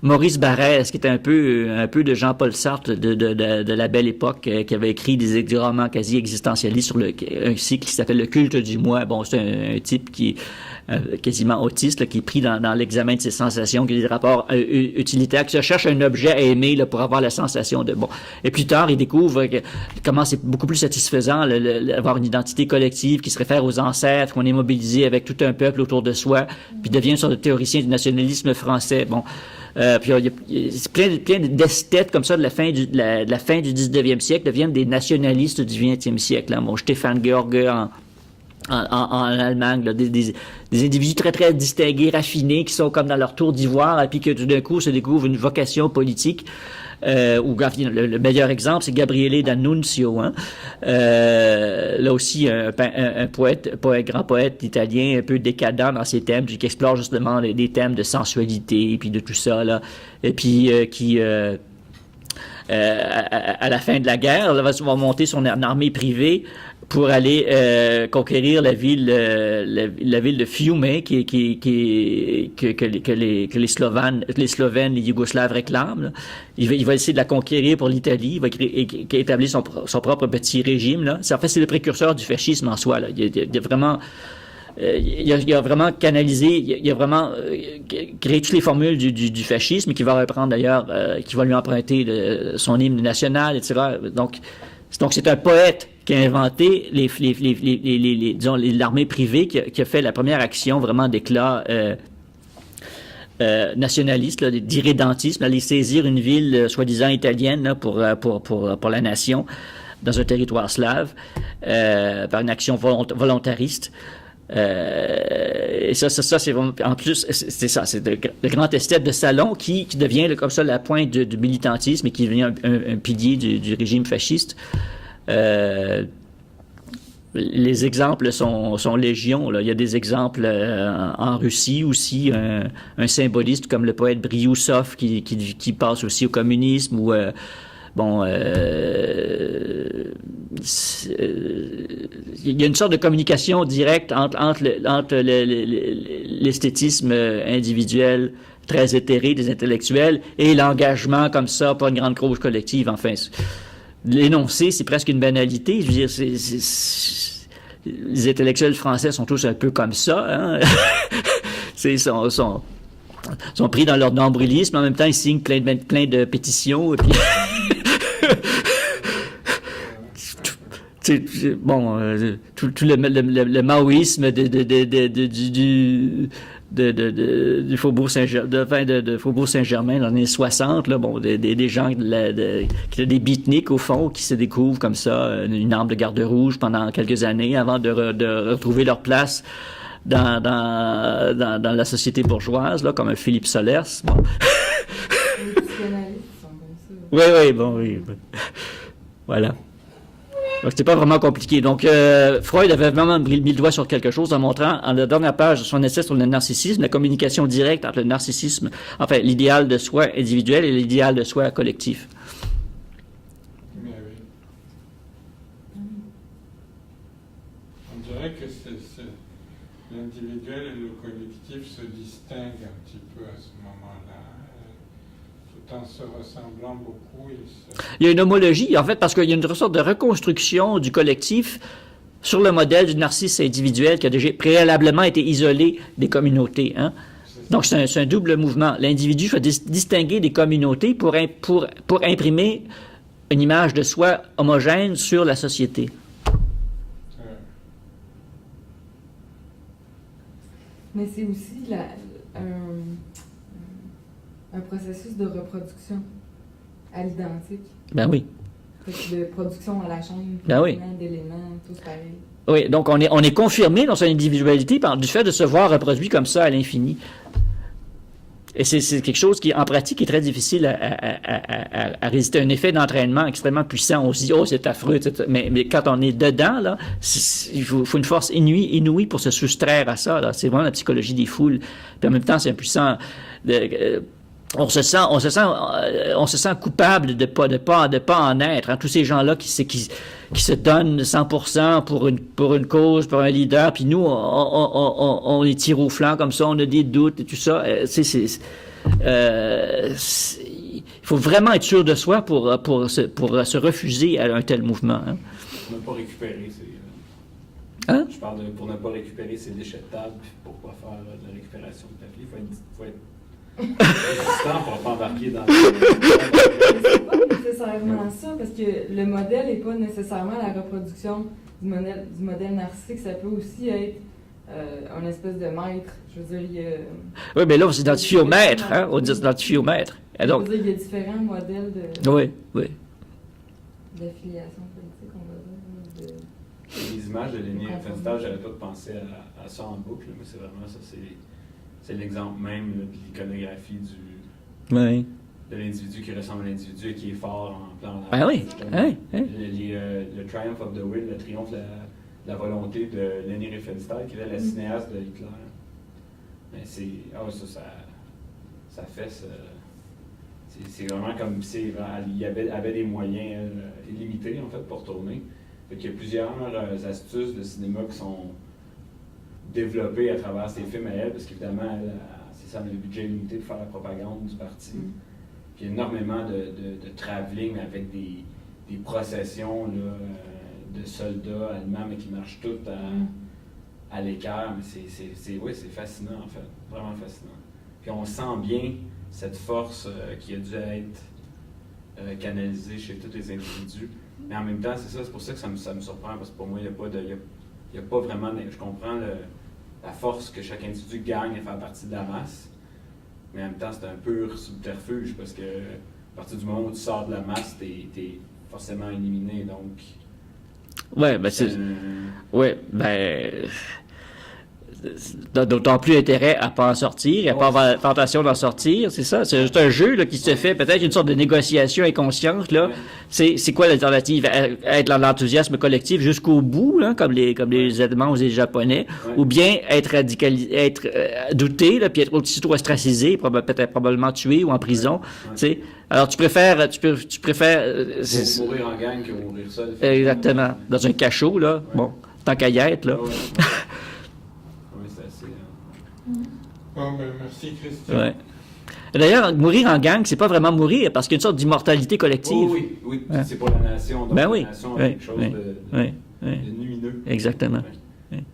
Speaker 1: Maurice Barrès, qui était un peu de Jean-Paul Sartre de la belle époque, qui avait écrit des romans quasi existentialistes sur un cycle qui s'appelle Le culte du moi. Bon, c'est un type qui est quasiment autiste, là, qui est pris dans l'examen de ses sensations, qui a des rapports utilitaires, qui se cherche un objet à aimer là, pour avoir la sensation de bon. Et plus tard, il découvre comment c'est beaucoup plus satisfaisant d'avoir une identité collective qui se réfère aux ancêtres, qu'on est mobilisé avec tout un peuple autour de soi, puis devient une sorte de théoricien du nationalisme français. Bon. Puis plein d'esthètes comme ça de la fin du 19e siècle deviennent des nationalistes du 20e siècle. Hein. Bon, Stefan George en Allemagne, là, des individus très très distingués, raffinés, qui sont comme dans leur tour d'ivoire, et puis que tout d'un coup se découvrent une vocation politique. Le meilleur exemple, c'est Gabriele D'Annunzio, hein? Là aussi un grand poète italien, un peu décadent dans ses thèmes, qui explore justement des thèmes de sensualité et puis de tout ça là, et puis qui à la fin de la guerre, là, va monter son armée privée pour aller conquérir la ville de Fiume que les Slovènes, les Yougoslaves réclament. Là. Il va essayer de la conquérir pour l'Italie. Il va établir son propre petit régime. Là. En fait, c'est le précurseur du fascisme en soi. Là. Il a vraiment il a vraiment canalisé, il a vraiment créé toutes les formules du fascisme, qui va reprendre d'ailleurs, qui va lui emprunter son hymne national, etc. Donc c'est un poète qui a inventé disons, l'armée privée, qui a fait la première action vraiment d'éclat nationaliste, là, d'irrédentisme, aller saisir une ville soi-disant italienne là, pour la nation dans un territoire slave par une action volontariste. Et ça c'est vraiment, en plus c'est ça, c'est le grand esthète de salon qui devient comme ça la pointe du militantisme et qui devient un pilier du régime fasciste. Les exemples sont légion. Là. Il y a des exemples en Russie aussi, un symboliste comme le poète Briousov qui passe aussi au communisme, ou il y a une sorte de communication directe entre l'esthétisme individuel très éthéré des intellectuels et l'engagement comme ça pour une grande cause collective. Enfin, l'énoncé, c'est presque une banalité. Je veux dire, les intellectuels français sont tous un peu comme ça. Hein? Sont pris dans leur nombrilisme. En même temps, ils signent plein de pétitions. Et puis tout le maoïsme du Faubourg Saint-Germain, de Faubourg Saint-Germain dans les années 60, là, des gens qui étaient des beatniks au fond, qui se découvrent comme ça une arme de garde rouge pendant quelques années avant de retrouver leur place dans la société bourgeoise, là, comme un Philippe Solers. Bon.
Speaker 4: Les psychanalystes sont comme ça.
Speaker 1: Oui. Voilà. Donc, c'était pas vraiment compliqué. Donc, Freud avait vraiment mis le doigt sur quelque chose en montrant, en la dernière page de son essai sur le narcissisme, la communication directe entre le narcissisme, enfin, l'idéal de soi individuel et l'idéal de soi collectif.
Speaker 3: Mais oui. On dirait que l'individuel et le collectif se distinguent un petit peu à ce moment-là. Tout en se ressemblant beaucoup.
Speaker 1: Il y a une homologie, en fait, parce qu'il y a une sorte de reconstruction du collectif sur le modèle du narcisse individuel qui a déjà préalablement été isolé des communautés. Hein? Donc, c'est un double mouvement. L'individu va distinguer des communautés pour imprimer une image de soi homogène sur la société.
Speaker 4: Mais c'est aussi un processus de reproduction à l'identique.
Speaker 1: Ben oui.
Speaker 4: De production à la chaîne,
Speaker 1: ben oui.
Speaker 4: D'éléments, tous pareils.
Speaker 1: Oui, donc on est confirmé dans son individualité du fait de se voir reproduit comme ça à l'infini. Et c'est quelque chose qui, en pratique, est très difficile à résister. Un effet d'entraînement extrêmement puissant. On se dit, oh, c'est affreux, mais quand on est dedans, là, il faut une force inouïe pour se soustraire à ça. Là. C'est vraiment la psychologie des foules. Puis en même temps, c'est impuissant. On se sent coupable de pas en être. Hein. Tous ces gens-là qui se donnent 100% pour une cause, pour un leader, puis nous, on les tire au flanc comme ça, on a des doutes et tout ça. Il faut vraiment être sûr de soi pour se refuser à un tel mouvement. Hein.
Speaker 2: Pour ne pas récupérer
Speaker 1: Hein?
Speaker 2: Je parle pour ne pas récupérer ses déchets de table, puis pour pas faire de la récupération de papier. Il faut être résistant pour pas embarquer dans
Speaker 4: C'est pas nécessairement ça, parce que le modèle n'est pas nécessairement la reproduction du modèle narcissique. Ça peut aussi être un espèce de maître. Je veux dire, il y a,
Speaker 1: Oui, mais là, on s'identifie au maître, hein? On s'identifie au maître. Et
Speaker 4: je
Speaker 1: donc,
Speaker 4: veux dire, il y a différents modèles
Speaker 1: oui, oui.
Speaker 4: d'affiliation politique, on va dire.
Speaker 2: Les images de Leni Riefenstahl, j'avais pas pensé à ça en boucle, mais c'est vraiment ça, c'est l'exemple même là, de l'iconographie
Speaker 1: Oui.
Speaker 2: de l'individu qui ressemble à l'individu et qui est fort en plan.
Speaker 1: Ben oui, oui, oui.
Speaker 2: Le Triumph of the Will, le triomphe de la volonté de Leni Riefenstahl, qui est la cinéaste de Hitler. Mais c'est. Ah oui, ça fait ça. C'est vraiment comme si il avait des moyens illimités en fait pour tourner. Fait qu'il y a plusieurs astuces de cinéma qui sont développées à travers ces films à elle, parce qu'évidemment, elle, c'est ça, le budget limité pour faire la propagande du parti. Puis énormément de travelling avec des processions là, de soldats allemands, mais qui marchent toutes à l'équerre. Mais c'est fascinant en fait, vraiment fascinant. Puis on sent bien cette force qui a dû être canalisée chez tous les individus. Mais en même temps, c'est ça, c'est pour ça que ça me surprend, parce que pour moi, il n'y a pas vraiment. Je comprends la force que chaque individu gagne à faire partie de la masse, mais en même temps, c'est un pur subterfuge, parce que à partir du moment où tu sors de la masse, t'es forcément éliminé. Donc.
Speaker 1: Ouais, ben c'est. Ouais, ben. D'autant plus intérêt à pas en sortir, à pas avoir tentation d'en sortir, c'est ça. C'est juste un jeu là, qui se fait, peut-être une sorte de négociation inconsciente. Là. C'est quoi l'alternative? Être dans l'enthousiasme collectif jusqu'au bout, là, comme les Allemands ou les Japonais, ou bien être radicalisé, être douté, là, puis être aussitôt ostracisé, peut-être probablement tué ou en prison. Ouais. Alors tu préfères
Speaker 2: mourir en gang que mourir seul.
Speaker 1: Exactement. Dans un cachot, là. Ouais. Bon, tant qu'à y être, là.
Speaker 3: Bon, ben, merci Christian.
Speaker 1: Ouais. D'ailleurs, mourir en gang, c'est pas vraiment mourir, parce qu'il y a une sorte d'immortalité collective.
Speaker 2: Oh, oui, ouais. C'est pour la nation. Donc
Speaker 1: ben oui,
Speaker 2: la nation
Speaker 1: oui,
Speaker 2: quelque chose
Speaker 1: oui,
Speaker 2: de lumineux.
Speaker 1: Exactement.
Speaker 2: Ouais.